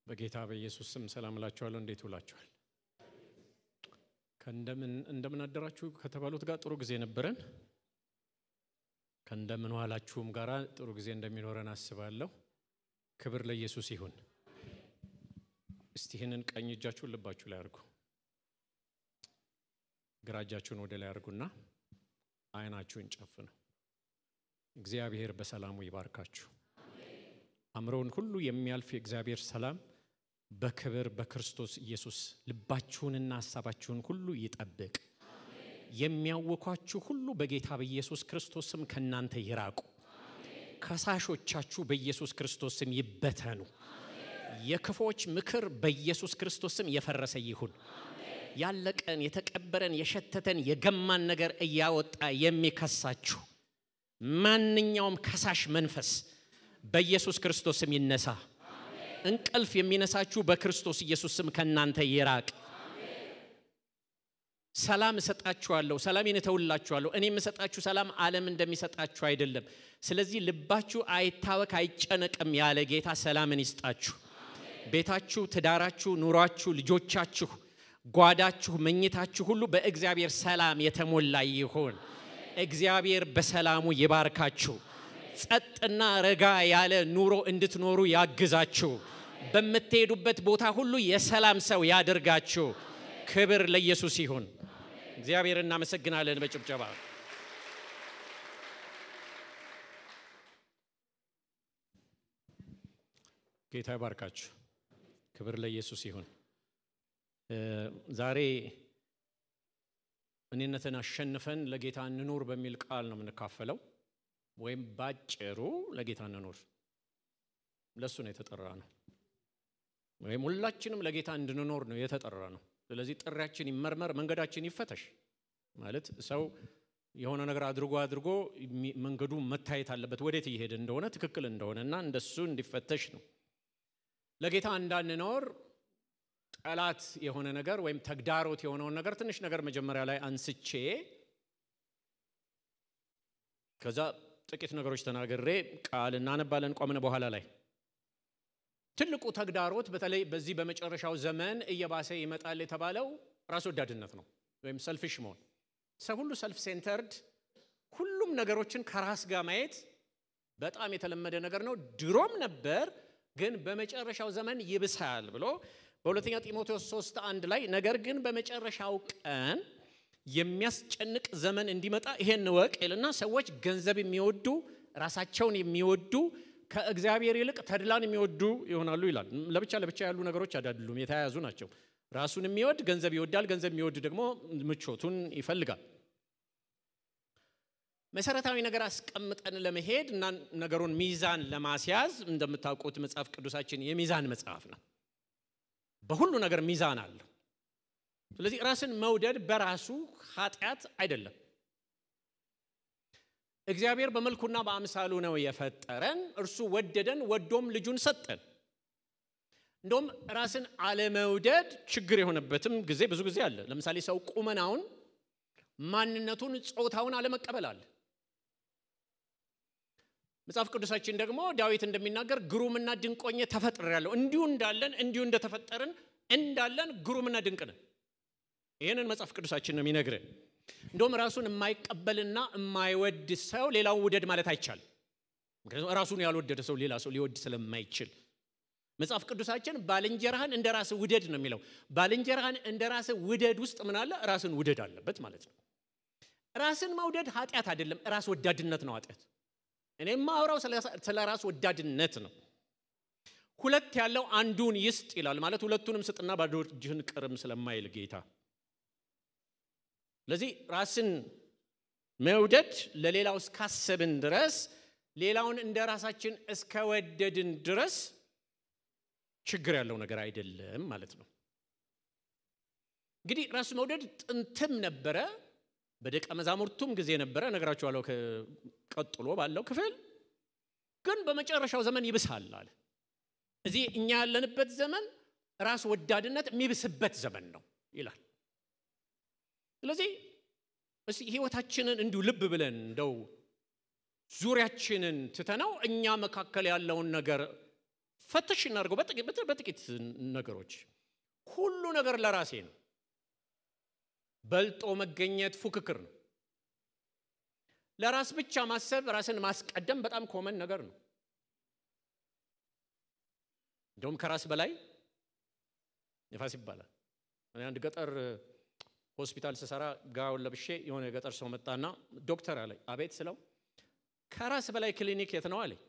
በጌታ በኢየሱስ ስም ሰላም እላችኋለሁ። እንዴት ውላችኋል? እንደምን አደራችሁ ከተባሉት ጋር ጥሩ ጊዜ ነበረን። ከእንደምን ዋላችሁም ጋራ ጥሩ ጊዜ እንደሚኖረን አስባለሁ። ክብር ለኢየሱስ ይሁን። እስቲ ይህንን ቀኝ እጃችሁን ልባችሁ ላይ አድርጉ። ግራ እጃችሁን ወደ ላይ አድርጉና አይናችሁን ጨፍኑ። እግዚአብሔር በሰላሙ ይባርካችሁ። አምሮን ሁሉ የሚያልፍ የእግዚአብሔር ሰላም በክብር በክርስቶስ ኢየሱስ ልባችሁንና ሐሳባችሁን ሁሉ ይጠብቅ። የሚያወኳችሁ ሁሉ በጌታ በኢየሱስ ክርስቶስ ስም ከናንተ ይራቁ። ከሳሾቻችሁ በኢየሱስ ክርስቶስ ስም ይበተኑ። የክፎች ምክር በኢየሱስ ክርስቶስ ስም የፈረሰ ይሁን። ያለቀን የተቀበረን የሸተተን የገማን ነገር እያወጣ የሚከሳችሁ ማንኛውም ከሳሽ መንፈስ በኢየሱስ ክርስቶስ ስም ይነሳ። እንቅልፍ የሚነሳችሁ በክርስቶስ ኢየሱስ ስም ከናንተ ይራቅ። ሰላም እሰጣችኋለሁ፣ ሰላሜን እተውላችኋለሁ። እኔ የምሰጣችሁ ሰላም ዓለም እንደሚሰጣችሁ አይደለም። ስለዚህ ልባችሁ አይታወክ አይጨነቅም ያለ ጌታ ሰላምን ይስጣችሁ። ቤታችሁ፣ ትዳራችሁ፣ ኑሯችሁ፣ ልጆቻችሁ፣ ጓዳችሁ፣ መኝታችሁ ሁሉ በእግዚአብሔር ሰላም የተሞላ ይሁን። እግዚአብሔር በሰላሙ ይባርካችሁ። ጸጥና ረጋ ያለ ኑሮ እንድትኖሩ ያግዛችሁ። በመትሄዱበት ቦታ ሁሉ የሰላም ሰው ያደርጋችሁ። ክብር ለኢየሱስ ይሁን። እግዚአብሔር እናመሰግናለን በጭብጨባ። ጌታ ይባርካችሁ። ክብር ለኢየሱስ ይሁን። ዛሬ እኔነትን አሸንፈን ለጌታ እንኑር በሚል ቃል ነው የምንካፈለው። ወይም ባጭሩ ለጌታ እንኑር። ለሱ ነው የተጠራ ነው። ወይም ሁላችንም ለጌታ እንድንኖር ነው የተጠራ ነው። ስለዚህ ጥሪያችን ይመርመር፣ መንገዳችን ይፈተሽ። ማለት ሰው የሆነ ነገር አድርጎ መንገዱ መታየት አለበት፣ ወዴት እየሄደ እንደሆነ ትክክል እንደሆነና እንደሱ እንዲፈተሽ ነው። ለጌታ እንዳንኖር ጠላት የሆነ ነገር ወይም ተግዳሮት የሆነውን ነገር ትንሽ ነገር መጀመሪያ ላይ አንስቼ ከዛ ጥቂት ነገሮች ተናግሬ ቃል እናነባለን ቆመን በኋላ ላይ ትልቁ ተግዳሮት በተለይ በዚህ በመጨረሻው ዘመን እየባሰ ይመጣል የተባለው ራስ ወዳድነት ነው ወይም ሰልፊሽ መሆን። ሰው ሁሉ ሰልፍ ሴንተርድ፣ ሁሉም ነገሮችን ከራስ ጋር ማየት በጣም የተለመደ ነገር ነው። ድሮም ነበር፣ ግን በመጨረሻው ዘመን ይብሳል ብሎ በሁለተኛ ጢሞቴዎስ 3:1 ላይ ነገር ግን በመጨረሻው ቀን የሚያስጨንቅ ዘመን እንዲመጣ ይሄን ወቅ ይልና ሰዎች ገንዘብ የሚወዱ ራሳቸውን የሚወዱ ከእግዚአብሔር ይልቅ ተድላን የሚወዱ ይሆናሉ ይላል። ለብቻ ያሉ ነገሮች አይደሉም፣ የተያያዙ ናቸው። ራሱን የሚወድ ገንዘብ ይወዳል፣ ገንዘብ የሚወድ ደግሞ ምቾቱን ይፈልጋል። መሰረታዊ ነገር አስቀምጠን ለመሄድ እና ነገሩን ሚዛን ለማስያዝ እንደምታውቁት መጽሐፍ ቅዱሳችን የሚዛን መጽሐፍ ነው። በሁሉ ነገር ሚዛን አለ። ስለዚህ ራስን መውደድ በራሱ ኃጢአት አይደለም። እግዚአብሔር በመልኩና በአምሳሉ ነው የፈጠረን። እርሱ ወደደን፣ ወዶም ልጁን ሰጠን። እንደውም ራስን አለመውደድ ችግር የሆነበትም ጊዜ ብዙ ጊዜ አለ። ለምሳሌ ሰው ቁመናውን፣ ማንነቱን፣ ጾታውን አለመቀበል አለ። መጽሐፍ ቅዱሳችን ደግሞ ዳዊት እንደሚናገር ግሩምና ድንቆኝ ተፈጥሬያለሁ፣ እንዲሁ እንዳለን እንዲሁ እንደተፈጠርን እንዳለን ግሩምና ድንቅ ነን። ይሄንን መጽሐፍ ቅዱሳችን ነው የሚነግረን። እንደውም ራሱን የማይቀበልና የማይወድ ሰው ሌላው ውደድ ማለት አይቻልም። ምክንያቱም ራሱን ያልወደደ ሰው ሌላ ሰው ሊወድ ስለማይችል መጽሐፍ ቅዱሳችን ባልንጀራህን እንደራስህ ውደድ ነው የሚለው። ባልንጀራህን እንደራስህ ውደድ ውስጥ ምን አለ? ራስን ውደድ አለበት ማለት ነው። ራስን መውደድ ኃጢአት አይደለም፣ ራስ ወዳድነት ነው ኃጢአት። እኔም ማውራው ስለ ራስ ወዳድነት ነው። ሁለት ያለው አንዱን ይስጥ ይላል። ማለት ሁለቱንም ስጥና ባዶ እጅህን ቅርም ስለማይል ጌታ። ስለዚህ ራስን መውደድ ለሌላው እስካሰብን ድረስ ሌላውን እንደራሳችን እስከወደድን ድረስ ችግር ያለው ነገር አይደለም ማለት ነው። እንግዲህ ራስ መውደድ ጥንትም ነበረ፣ በደቀ መዛሙርቱም ጊዜ ነበረ። ነገራችኋለሁ ቀጥሎ ባለው ክፍል። ግን በመጨረሻው ዘመን ይብሳል አለ። እዚህ እኛ ያለንበት ዘመን ራስ ወዳድነት የሚብስበት ዘመን ነው ይላል። ስለዚህ እስቲ ህይወታችንን እንዲሁ ልብ ብለን እንደው ዙሪያችንን ትተነው እኛ መካከል ያለውን ነገር ፈተሽ እናርገው በጥቂት ነገሮች ሁሉ ነገር ለራሴ ነው በልጦ መገኘት ፉክክር ነው ለራስ ብቻ ማሰብ ራስን ማስቀደም በጣም ኮመን ነገር ነው እንደውም ከራስ በላይ ነፋስ ይባላል እኔ አንድ ገጠር ሆስፒታል ሰሰራ ጋውን ለብሼ የሆነ ገጠር ሰው መጣና ዶክተር አለኝ አቤት ስለው ከራስ በላይ ክሊኒክ የት ነው አለኝ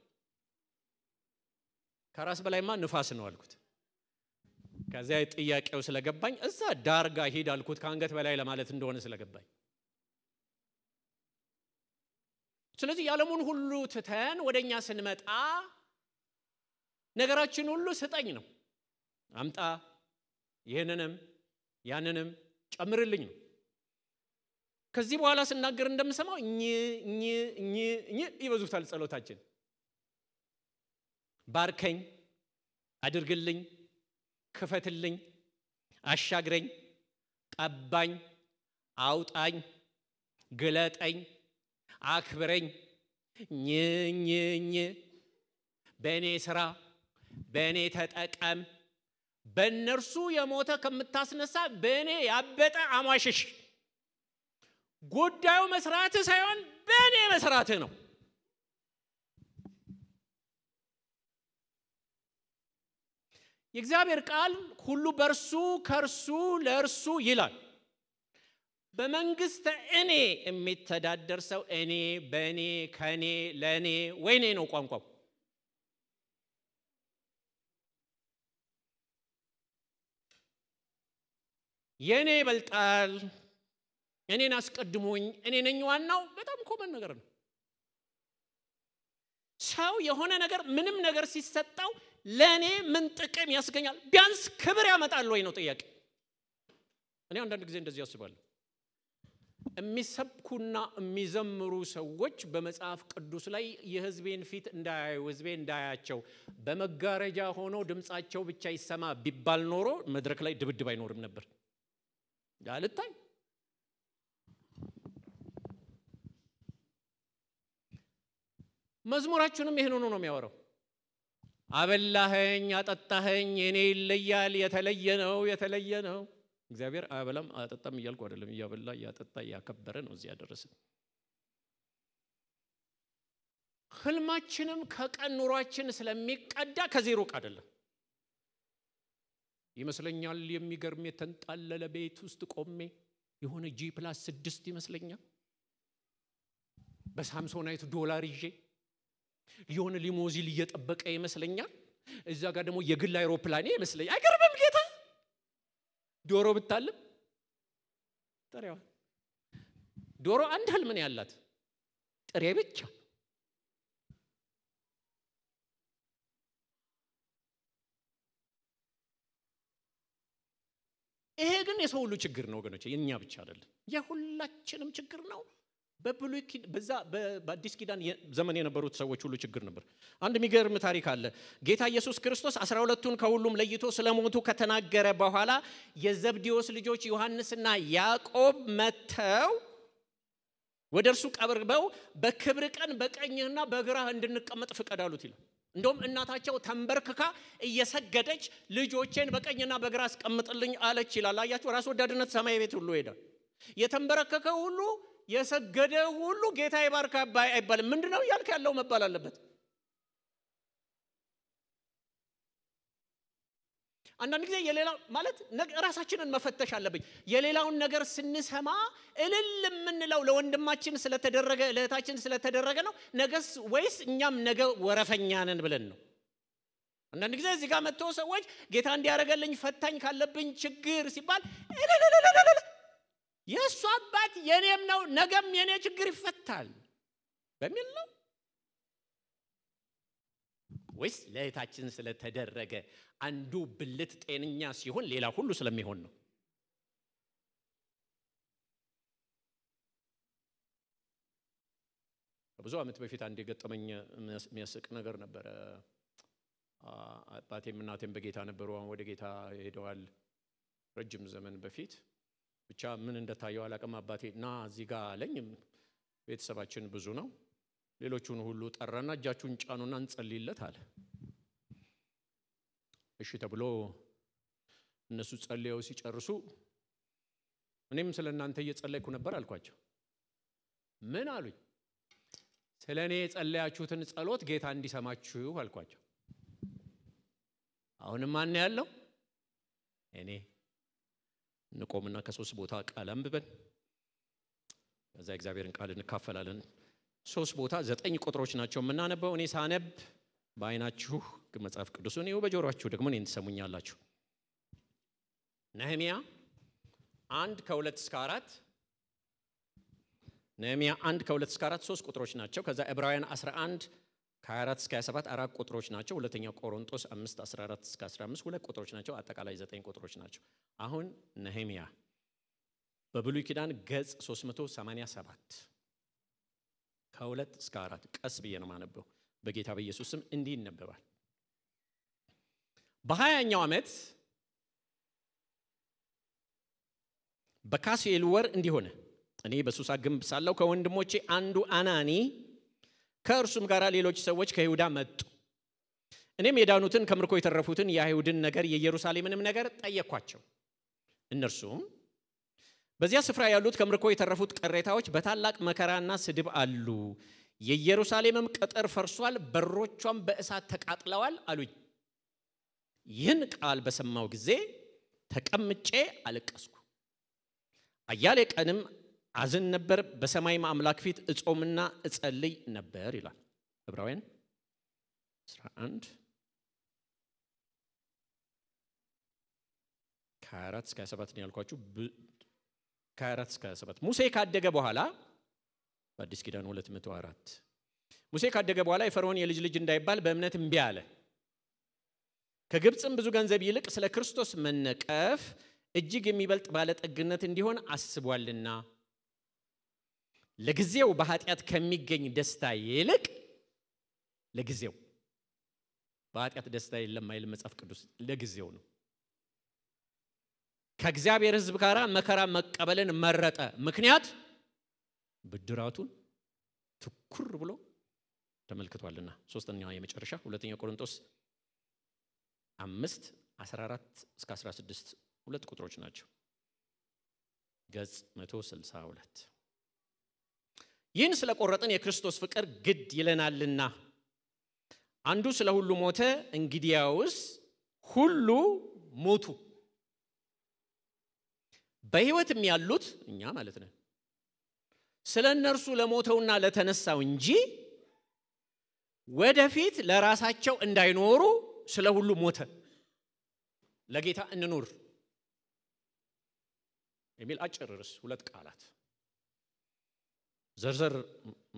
ከራስ በላይማ ንፋስ ነው አልኩት ከዚያ ጥያቄው ስለገባኝ እዛ ዳርጋ ሄድ አልኩት ከአንገት በላይ ለማለት እንደሆነ ስለገባኝ ስለዚህ ያለሙን ሁሉ ተተን ወደኛ ስንመጣ ነገራችን ሁሉ ስጠኝ ነው አምጣ ይሄንንም ያንንም ጨምርልኝ ነው ከዚህ በኋላ ስናገር እንደምሰማው እኝ ይበዙታል ጸሎታችን ባርከኝ አድርግልኝ ክፈትልኝ አሻግረኝ ቀባኝ አውጣኝ ግለጠኝ አክብረኝ ኝ በእኔ ስራ በእኔ ተጠቀም በእነርሱ የሞተ ከምታስነሳ በእኔ ያበጠ አሟሽሽ ጉዳዩ መስራት ሳይሆን በእኔ መስራት ነው የእግዚአብሔር ቃል ሁሉ በርሱ ከርሱ ለርሱ ይላል በመንግስት እኔ የሚተዳደር ሰው እኔ በእኔ ከኔ ለኔ ወይኔ ነው ቋንቋው የኔ ይበልጣል እኔን አስቀድሞኝ እኔ ነኝ ዋናው በጣም ኮመን ነገር ነው ሰው የሆነ ነገር ምንም ነገር ሲሰጣው ለኔ ምን ጥቅም ያስገኛል ቢያንስ ክብር ያመጣል ወይ ነው ጥያቄ እኔ አንዳንድ ጊዜ እንደዚህ ያስባለሁ የሚሰብኩና የሚዘምሩ ሰዎች በመጽሐፍ ቅዱስ ላይ የህዝቤን ፊት እንዳያዩ ህዝቤ እንዳያቸው በመጋረጃ ሆኖ ድምጻቸው ብቻ ይሰማ ቢባል ኖሮ መድረክ ላይ ድብድብ አይኖርም ነበር ያልታይ መዝሙራችንም ይሄን ሆኖ ነው የሚያወራው አበላኸኝ አጠጣኸኝ እኔ ይለያል የተለየ ነው እግዚአብሔር አበላም አጠጣም ይያልኩ አይደለም ያበላ ያጠጣ ያከበረ ነው እዚህ ያደረሰ ህልማችንም ከቀን ኑሯችን ስለሚቀዳ ከዜሮ አይደለም ይመስለኛል የሚገርም የተንጣለለ ቤት ውስጥ ቆሜ የሆነ G+6 ይመስለኛል በሳምሶናይት ዶላር ይዤ የሆነ ሊሞዚል እየጠበቀ ይመስለኛል እዛ ጋር ደግሞ የግል አይሮፕላን ይመስለኛል አይገርምም ጌታ ዶሮ ብታልም ጥሬዋ ዶሮ አንድ ህልም ነው ያላት ጥሬ ብቻ ይሄ ግን የሰው ሁሉ ችግር ነው ወገኖች የኛ ብቻ አይደለም የሁላችንም ችግር ነው በብሉይ በዛ በአዲስ ኪዳን ዘመን የነበሩት ሰዎች ሁሉ ችግር ነበር አንድ የሚገርም ታሪክ አለ ጌታ ኢየሱስ ክርስቶስ 12ቱን ከሁሉም ለይቶ ስለሞቱ ከተናገረ በኋላ የዘብዴዎስ ልጆች ዮሐንስና ያዕቆብ መተው ወደርሱ ቀርበው በክብር ቀን በቀኝህና በግራህ እንድንቀመጥ ፍቀድ አሉት ይላል እንደውም እናታቸው ተንበርክካ እየሰገደች ልጆቼን በቀኝና በግራ አስቀምጥልኝ አለች ይላል አያችሁ ራስ ወዳድነት ሰማይ ቤት ሁሉ ሄደ የተንበረከከ ሁሉ የሰገደ ሁሉ ጌታ ይባርክ አይባልም ምንድነው ያልከ ያለው መባል አለበት አንዳንድ ጊዜ የሌላው ማለት ራሳችንን መፈተሽ አለብኝ የሌላውን ነገር ስንሰማ እልል ምንለው ለወንድማችን ስለተደረገ ለእህታችን ስለተደረገ ነው ነገስ ወይስ እኛም ነገ ወረፈኛ ነን ብለን ነው አንዳንድ ጊዜ እዚህ ጋር መጥተው ሰዎች ጌታ እንዲያረጋልኝ ፈታኝ ካለብኝ ችግር ሲባል የሱ አባት የኔም ነው ነገም የኔ ችግር ይፈታል በሚል ነው ወይስ ለእህታችን ስለተደረገ አንዱ ብልት ጤንኛ ሲሆን ሌላ ሁሉ ስለሚሆን ነው ብዙ አመት በፊት አንድ የገጠመኝ የሚያስቅ ነገር ነበር አባቴም እናቴም በጌታ ነበሩ ወደ ጌታ ሄደዋል ረጅም ዘመን በፊት ብቻ ምን እንደታየው አላቀም አባቴና እዚህ ጋር አለኝ ቤተሰባችን ብዙ ነው ሌሎቹን ሁሉ ጠራና እጃችሁን ጫኑና እንጸልይለት አለ እሺ ተብሎ እነሱ ጸልየው ሲጨርሱ እኔም ስለናንተ እየጸለይኩ ነበር አልኳቸው። ምን አሉኝ? ስለኔ የጸለያችሁትን ጸሎት ጌታ እንዲሰማችሁ አልኳቸው። አሁንም ማን ያለው? እኔ። እንቆምና ከሶስት ቦታ ቃል አንብበን ከዛ እግዚአብሔርን ቃል እንካፈላለን። ሶስት ቦታ 9 ቁጥሮች ናቸው የምናነበው። እኔ ሳነብ በአይናችሁ መጽሐፍ ቅዱስን ይኸው በጆሮአችሁ ደግሞ እኔን ትሰሙኛላችሁ። ነህምያ 1:2 እስከ 4 ነህምያ 1:2 እስከ 4 3 ቁጥሮች ናቸው። ከዛ ዕብራውያን 11:24 እስከ 27 4 ቁጥሮች ናቸው። ሁለተኛ ቆሮንቶስ 5:14 እስከ 15 2 ቁጥሮች ናቸው። አጠቃላይ 9 ቁጥሮች ናቸው። አሁን ነህምያ በብሉይ ኪዳን ገጽ 387 ከ2 እስከ 4 ቀስ ብዬ ነው ማነበው። በጌታ በኢየሱስ ስም እንዲህ ይነበባል። በ20ኛው ዓመት በካሴል ወር እንዲሆነ እኔ በሱሳ ግንብ ሳለሁ ከወንድሞቼ አንዱ አናኒ ከእርሱም ጋር ሌሎች ሰዎች ከይሁዳ መጡ። እኔም የዳኑትን ከምርኮ የተረፉትን የአይሁድን ነገር የኢየሩሳሌምንም ነገር ጠየኳቸው። እነርሱም በዚያ ስፍራ ያሉት ከምርኮ የተረፉት ቅሬታዎች በታላቅ መከራና ስድብ አሉ፣ የኢየሩሳሌምም ቅጥር ፈርሷል፣ በሮቿም በእሳት ተቃጥለዋል አሉኝ። ይህን ቃል በሰማው ጊዜ ተቀምጬ አለቀስኩ፣ አያሌ ቀንም አዝን ነበር፣ በሰማይም አምላክ ፊት እጾምና እጸልይ ነበር ይላል። ዕብራውያን 11 ከ24 እስከ 27 ነው ያልኳችሁ። ከ24 እስከ 27 ሙሴ ካደገ በኋላ በአዲስ ኪዳን 204 ሙሴ ካደገ በኋላ የፈርዖን የልጅ ልጅ እንዳይባል በእምነት እምቢ አለ። ከግብፅም ብዙ ገንዘብ ይልቅ ስለ ክርስቶስ መነቀፍ እጅግ የሚበልጥ ባለጠግነት እንዲሆን አስቧልና ለጊዜው በኃጢአት ከሚገኝ ደስታ ይልቅ ለጊዜው በኃጢአት ደስታ የለም አይል መጽሐፍ ቅዱስ። ለጊዜው ነው። ከእግዚአብሔር ሕዝብ ጋር መከራ መቀበልን መረጠ። ምክንያት ብድራቱን ትኩር ብሎ ተመልክቷልና። ሶስተኛው የመጨረሻ ሁለተኛ ቆሮንቶስ 5:14 እስከ 16 ሁለት ቁጥሮች ናቸው። ገጽ 162 ይህን ስለቆረጥን የክርስቶስ ፍቅር ግድ ይለናልና አንዱ ስለ ሁሉ ሞተ፣ እንግዲያውስ ሁሉ ሞቱ። በሕይወትም ያሉት እኛ ማለት ነው ስለ እነርሱ ለሞተውና ለተነሳው እንጂ ወደፊት ለራሳቸው እንዳይኖሩ ስለ ሁሉ ሞተ። ለጌታ እንኑር የሚል አጭር ርዕስ፣ ሁለት ቃላት። ዘርዘር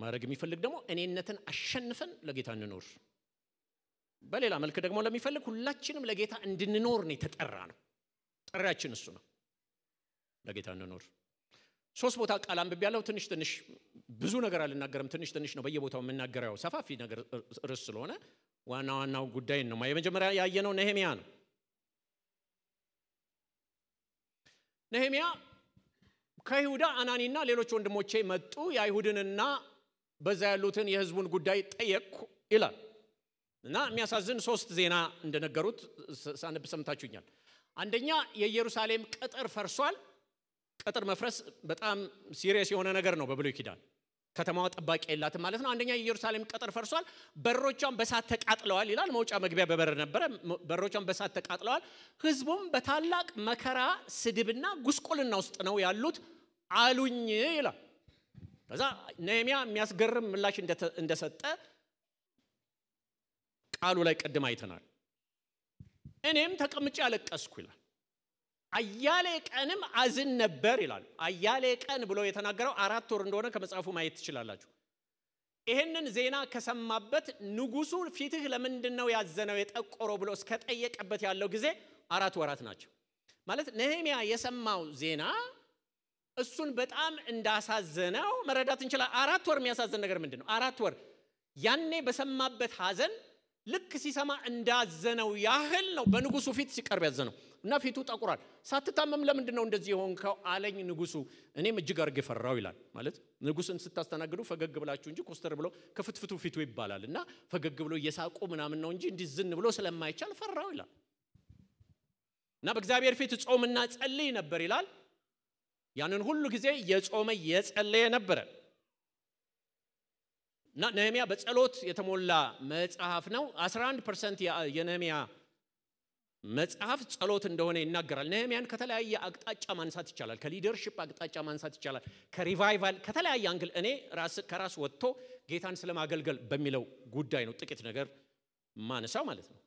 ማድረግ የሚፈልግ ደግሞ እኔነትን አሸንፈን ለጌታ እንኑር። በሌላ መልክ ደግሞ ለሚፈልግ ሁላችንም ለጌታ እንድንኖር ነው የተጠራ ነው። ጥሪያችን እሱ ነው። ለጌታ እንኑር። ሶስት ቦታ ቃል አንብቤያለሁ። ትንሽ ብዙ ነገር አልናገርም። ትንሽ ነው በየቦታው የምናገረው ሰፋፊ ነገር ርዕስ ስለሆነ ዋናው ጉዳይ ነው። የመጀመሪያ ያየነው ነህምያ ነው። ነህምያ ከይሁዳ አናኒና ሌሎች ወንድሞቼ መጡ፣ የአይሁድንና በዛ ያሉትን የሕዝቡን ጉዳይ ጠየቅኩ ይላል እና የሚያሳዝን ሶስት ዜና እንደነገሩት ሳነብ ሰምታችሁኛል። አንደኛ የኢየሩሳሌም ቅጥር ፈርሷል። ቅጥር መፍረስ በጣም ሲሪየስ የሆነ ነገር ነው በብሉይ ኪዳን። ከተማዋ ጠባቂ የላትም ማለት ነው። አንደኛ የኢየሩሳሌም ቅጥር ፈርሷል፣ በሮቿም በእሳት ተቃጥለዋል ይላል። መውጫ መግቢያ በበር ነበረ፣ በሮቿም በእሳት ተቃጥለዋል። ሕዝቡም በታላቅ መከራ ስድብና ጉስቁልና ውስጥ ነው ያሉት አሉኝ ይላል። ከዛ ነህምያ የሚያስገርም ምላሽ እንደሰጠ ቃሉ ላይ ቀድም አይተናል። እኔም ተቀምጬ አለቀስኩ ይላል። አያሌ ቀንም አዝን ነበር ይላል። አያሌ ቀን ብሎ የተናገረው 4 ወር እንደሆነ ከመጽሐፉ ማየት ትችላላችሁ። ይሄንን ዜና ከሰማበት ንጉሱ ፊትህ ለምንድነው ያዘነው የጠቆረው ብሎ እስከጠየቀበት ያለው ጊዜ 4 ወራት ናቸው ማለት። ነህምያ የሰማው ዜና እሱን በጣም እንዳሳዘነው መረዳት እንችላለን። 4 ወር የሚያሳዝን ነገር ምንድነው? 4 ወር ያኔ በሰማበት ሐዘን ልክ ሲሰማ እንዳዘነው ያህል ነው በንጉሱ ፊት ሲቀርብ ያዘነው እና ፊቱ ጠቁሯል። ሳትታመም ለምንድነው እንደዚህ የሆንከው አለኝ ንጉሱ። እኔም እጅግ አርጌ ፈራው ይላል። ማለት ንጉስን ስታስተናግዱ ፈገግ ብላችሁ እንጂ ኮስተር ብሎ ከፍትፍቱ ፊቱ ይባላል እና ፈገግ ብሎ እየሳቁ ምናምን ነው እንጂ እንዲህ ዝን ብሎ ስለማይቻል ፈራው ይላል። እና በእግዚአብሔር ፊት ጾምና ጸልይ ነበር ይላል ያንን ሁሉ ጊዜ የጾመ የጸለየ ነበር እና ነህምያ በጸሎት የተሞላ መጽሐፍ ነው 11% የነህምያ መጽሐፍ ጸሎት እንደሆነ ይናገራል ነህምያን ከተለያየ አቅጣጫ ማንሳት ይችላል ከሊደርሺፕ አቅጣጫ ማንሳት ይችላል ከሪቫይቫል ከተለያየ አንግል እኔ ከራስ ወጥቶ ጌታን ስለማገልገል በሚለው ጉዳይ ነው ጥቂት ነገር ማነሳው ማለት ነው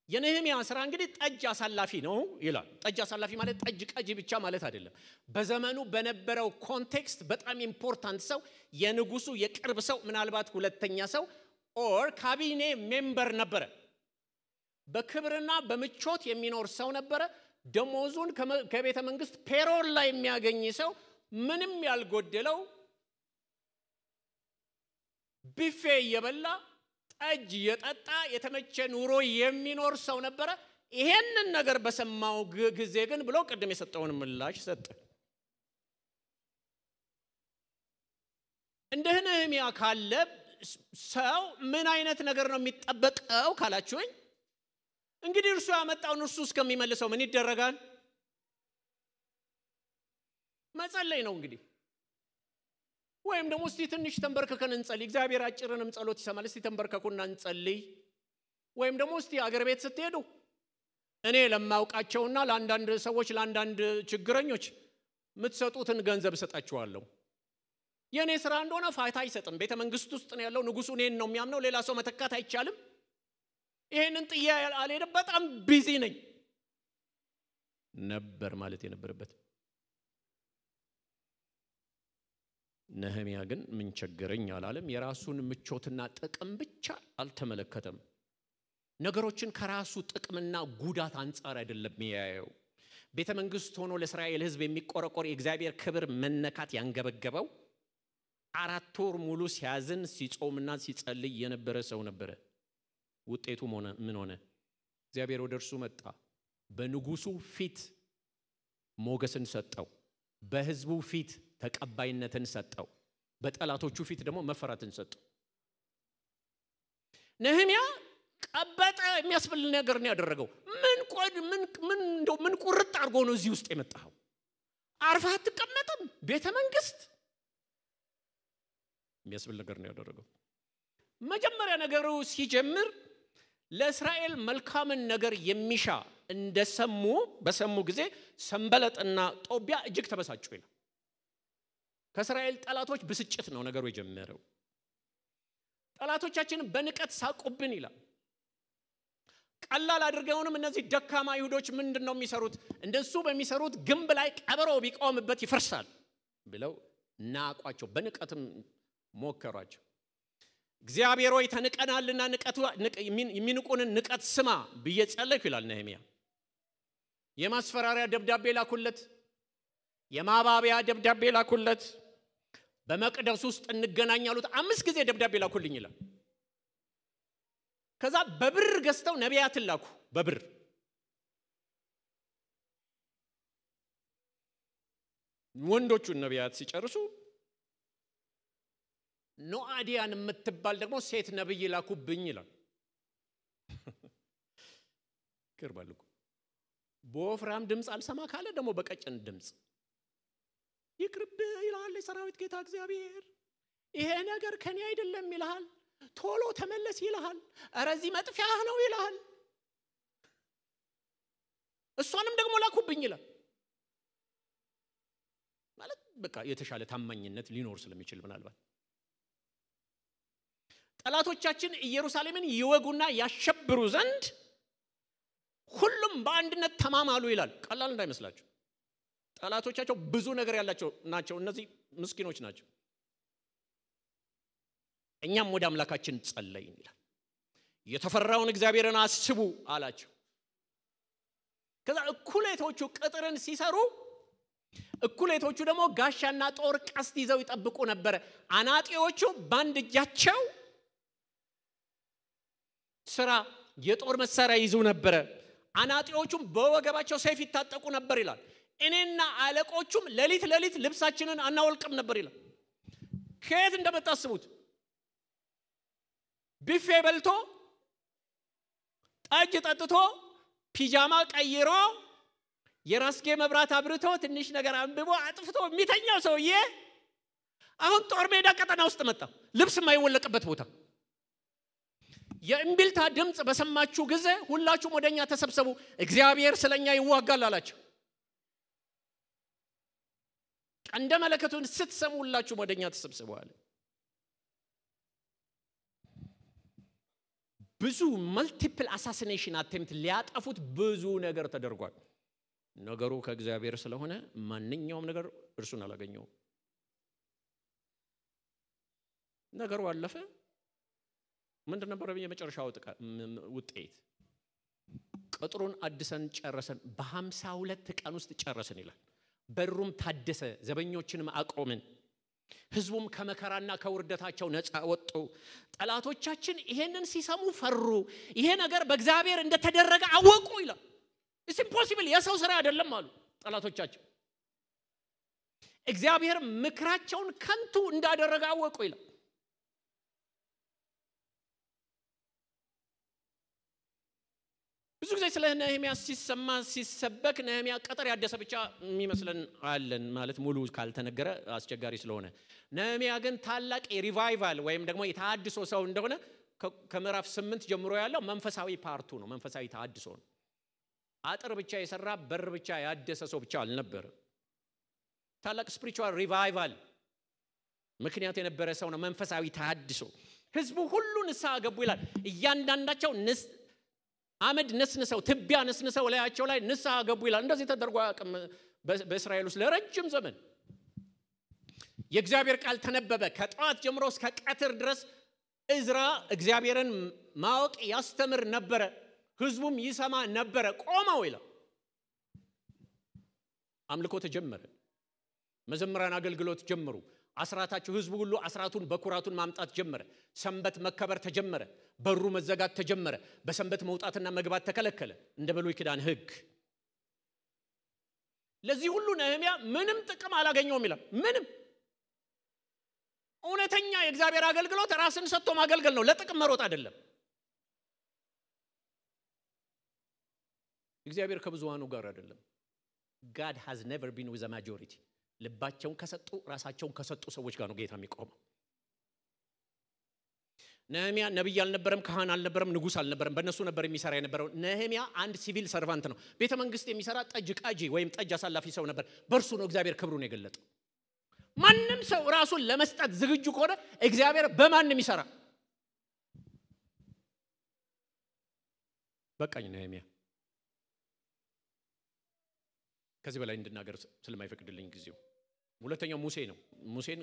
የነህምያ ስራ እንግዲህ ጠጅ አሳላፊ ነው ይላል ጠጅ አሳላፊ ማለት ጠጅ ቀጂ ብቻ ማለት አይደለም በዘመኑ በነበረው ኮንቴክስት በጣም ኢምፖርታንት ሰው የንጉሱ የቅርብ ሰው ምናልባት ሁለተኛ ሰው ኦር ካቢኔ ሜምበር ነበር በክብርና በምቾት የሚኖር ሰው ነበር ደሞዙን ከቤተ መንግስት ፔሮል ላይ የሚያገኝ ሰው ምንም ያልጎደለው ቢፌ የበላ ጠጅ የጠጣ የተመቸ ኑሮ የሚኖር ሰው ነበር ይሄንን ነገር በሰማው ጊዜ ግን ብሎ ቀደም የሰጠውን ምላሽ ሰጠ እንደ ነህምያ ካለ ሰው ምን አይነት ነገር ነው የሚጠበቀው ካላችሁኝ እንግዲህ እርሱ ያመጣውን እርሱ እስከሚመልሰው ምን ይደረጋል መጸለይ ነው እንግዲህ ወይም ደግሞ እስቲ ትንሽ ተንበርከከን እንጸልይ እግዚአብሔር አጭርንም ጸሎት ይሰማል እስቲ ተንበርከኩና እንጸልይ ወይም ደግሞ እስቲ አገር ቤት ስትሄዱ እኔ ለማውቃቸውና ለአንዳንድ ሰዎች ለአንዳንድ ችግረኞች ምትሰጡትን ገንዘብ ሰጣችኋለሁ የኔ ስራ እንደሆነ ፋይታ አይሰጥም ቤተ መንግስት ውስጥ ነው ያለው ንጉሱ እኔን ነው የሚያምነው ሌላ ሰው መተካት አይቻልም ይሄንን ጥያ አልሄድም በጣም ቢዚ ነኝ ነበር ማለት የነበረበት ነህምያ ግን ምን ቸገረኝ አላለም የራሱን ምቾትና ጥቅም ብቻ አልተመለከተም ነገሮችን ከራሱ ጥቅምና ጉዳት አንፃር አይደለም ያየው ቤተ መንግስት ሆኖ ለእስራኤል ህዝብ የሚቆረቆር የእግዚአብሔር ክብር መነካት ያንገበገበው 4 ወር ሙሉ ሲያዝን ሲጾምና ሲጸልይ የነበረ ሰው ነበር ውጤቱ ምን ሆነ እግዚአብሔር ወደ እርሱ መጣ በንጉሱ ፊት ሞገስን ሰጠው በህዝቡ ፊት ተቀባይነትን ሰጠው በጠላቶቹ ፊት ደግሞ መፈራትን ሰጠው ነህምያ ቀበጠ የሚያስብል ነገር ነው ያደረገው ምን ቁርጥ አርጎ ነው እዚህ ውስጥ የመጣው አርፋ አትቀመጥም ቤተ መንግስት የሚያስብል ነገር ነው ያደረገው መጀመሪያ ነገሩ ሲጀምር ለእስራኤል መልካምን ነገር የሚሻ በሰሙ ጊዜ ሰንበለጥና ጦቢያ እጅግ ተበሳጩ ይላል ከእስራኤል ጠላቶች ብስጭት ነው ነገሩ የጀመረው ጠላቶቻችን በንቀት ሳቁብን ይላል ቀላል አድርገውንም እነዚህ ደካማ ይሁዶች ምንድነው የሚሰሩት እንደሱ በሚሰሩት ግንብ ላይ ቀበሮ ቢቆምበት ይፈርሳል ብለው ናቋቸው በንቀትም ሞከሯቸው እግዚአብሔር ሆይ ተንቀናልና የሚንቁንን ንቀት ስማ በየጸለይኩ ይላል ነህምያ የማስፈራሪያ ደብዳቤ ላኩለት የማባቢያ ደብዳቤ ላኩለት በመቅደስ ውስጥ እንገናኛሉት 5 ጊዜ ደብዳቤ ላኩልኝ ይላል ከዛ በብር ገዝተው ነቢያትን ላኩ በብር ወንዶቹን ነቢያት ሲጨርሱ ኖአዲያን የምትባል ደግሞ ሴት ነብይ ላኩብኝ ይላል ከርባልኩ በወፍራም ድምጽ አልሰማ ካለ ደግሞ በቀጭን ድምጽ ይቅርብ ይላል የሰራዊት ጌታ እግዚአብሔር ይሄ ነገር ከኔ አይደለም ይላል ቶሎ ተመለስ ይላል አረዚ መጥፊያ ነው ይላል እሷንም ደግሞ ላኩብኝ ይላል ማለት በቃ የተሻለ ታማኝነት ሊኖር ስለሚችል ምናልባት ጠላቶቻችን ኢየሩሳሌምን ይወጉና ያሸብሩ ዘንድ ሁሉም በአንድነት ተማማሉ ይላል ቀላል እንዳይመስላችሁ ጠላቶቻቸው ብዙ ነገር ያላቸው ናቸው እነዚህ ምስኪኖች ናቸው እኛም ወደ አምላካችን ጸለይን ይላል የተፈራውን እግዚአብሔርን አስቡ አላቸው ከዛ እኩሌቶቹ ቅጥርን ሲሰሩ እኩሌቶቹ ደግሞ ጋሻና ጦር ቀስት ይዘው ይጠብቁ ነበር አናጢዎቹ ባንድ እጃቸው ስራ የጦር መሳሪያ ይዙ ነበር አናጢዎቹም በወገባቸው ሰይፍ ይታጠቁ ነበር ይላል እኔና አለቆቹም ለሊት ልብሳችንን አናወልቅም ነበር ይላል ከየት እንደመጣስቡት ቢፌ በልቶ ጠጅ ጠጥቶ ፒጃማ ቀይሮ የራስጌ መብራት አብርቶ ትንሽ ነገር አንብቦ አጥፍቶ የሚተኛው ሰውዬ አሁን ጦር ሜዳ ቀጠና ውስጥ መጣ ልብስ የማይወለቅበት ቦታ የእምቢልታ ድምጽ በሰማችሁ ጊዜ ሁላችሁም ወደኛ ተሰብሰቡ እግዚአብሔር ስለኛ ይዋጋል አላቸው ቀንደ መለከቱን ስትሰሙ ሁላችሁም ወደኛ ተሰብሰቡ አለ ብዙ መልቲፕል አሳሲኔሽን አቴምፕት ሊያጠፉት ብዙ ነገር ተደርጓል ነገሩ ከእግዚአብሔር ስለሆነ ማንኛውም ነገር እርሱን አላገኘው ነገሩ አለፈ ምንድን ነበር የመጨረሻው ውጤት ቅጥሩን አድሰን ጨረሰን በ52 ቀን ውስጥ ጨረሰን ይላል በሩም ታደሰ ዘበኞችንም አቆምን ህዝቡም ከመከራና ከውርደታቸው ነፃ ወጡ ጠላቶቻችን ይሄንን ሲሰሙ ፈሩ ይሄ ነገር በእግዚአብሔር እንደተደረገ አወቁ ይላል It's impossible የሰው ስራ አይደለም አሉ ጠላቶቻቸው እግዚአብሔር ምክራቸውን ከንቱ እንዳደረገ አወቁ ይላል ብዙ ጊዜ ስለ ነህምያ ሲሰበክ ነህምያ ቀጠር ያደሰ ብቻ የሚመስለን አለን ማለት ሙሉ ካልተነገረ አስቸጋሪ ስለሆነ ነህምያ ግን ታላቅ ሪቫይቫል ወይም ደግሞ የተሐድሶ ሰው እንደሆነ ከምዕራፍ 8 ጀምሮ ያለው መንፈሳዊ ፓርቱ ነው መንፈሳዊ ተሐድሶ ነው አጥር ብቻ የሰራ በር ብቻ ያደሰ ሰው ብቻ አልነበረ ታላቅ ስፒሪቹዋል ሪቫይቫል ምክንያት የነበረ ሰው ነው መንፈሳዊ ተሐድሶ ህዝቡ ሁሉ ንስሐ ገቡ ይላል እያንዳንዳቸው አመድ ነስነሰው ትቢያ ነስነሰው ላያቸው ላይ ንስሐ ገቡ ይላል እንደዚህ ተደርጎ አቅም በእስራኤል ውስጥ ለረጅም ዘመን የእግዚአብሔር ቃል ተነበበ ከጧት ጀምሮ እስከ ቀትር ድረስ እዝራ እግዚአብሔርን ማወቅ ያስተምር ነበር ህዝቡም ይሰማ ነበር ቆመው ይላል አምልኮ ተጀመረ መዘምራን አገልግሎት ጀመሩ አስራታቸው ህዝቡ ሁሉ አስራቱን በኩራቱን ማምጣት ጀመረ ሰንበት መከበር ተጀመረ በሩ መዘጋት ተጀመረ በሰንበት መውጣትና መግባት ተከለከለ እንደ ብሉይ ኪዳን ህግ ለዚህ ሁሉ ነህምያ ምንም ጥቅም አላገኘውም ይላል ምንም እውነተኛ የእግዚአብሔር አገልግሎት ራስን ሰጥቶ ማገልገል ነው ለጥቅም መሮጥ አይደለም እግዚአብሔር ከብዙሃኑ ጋር አይደለም God has never been with a majority ልባቸውን ከሰጡ ራሳቸውን ከሰጡ ሰዎች ጋር ነው ጌታ የሚቆመው ነህምያ ነብይ አልነበረም ካህን አልነበረም ንጉስ አልነበረም በእነሱ ነበር የሚሰራ የነበረው ነህምያ አንድ ሲቪል ሰርቫንት ነው ቤተ መንግስት የሚሰራ ጠጅ ቃጂ ወይም ጠጅ አሳላፊ ሰው ነበር በእርሱ ነው እግዚአብሔር ክብሩን የገለጠው ማንንም ሰው ራሱን ለመስጠት ዝግጁ ከሆነ እግዚአብሔር በማንም ይሰራ በቃኝ ነህምያ ከዚህ በላይ እንድናገር ስለማይፈቅድልኝ ጊዜው ሁለተኛው ሙሴ ነው ሙሴን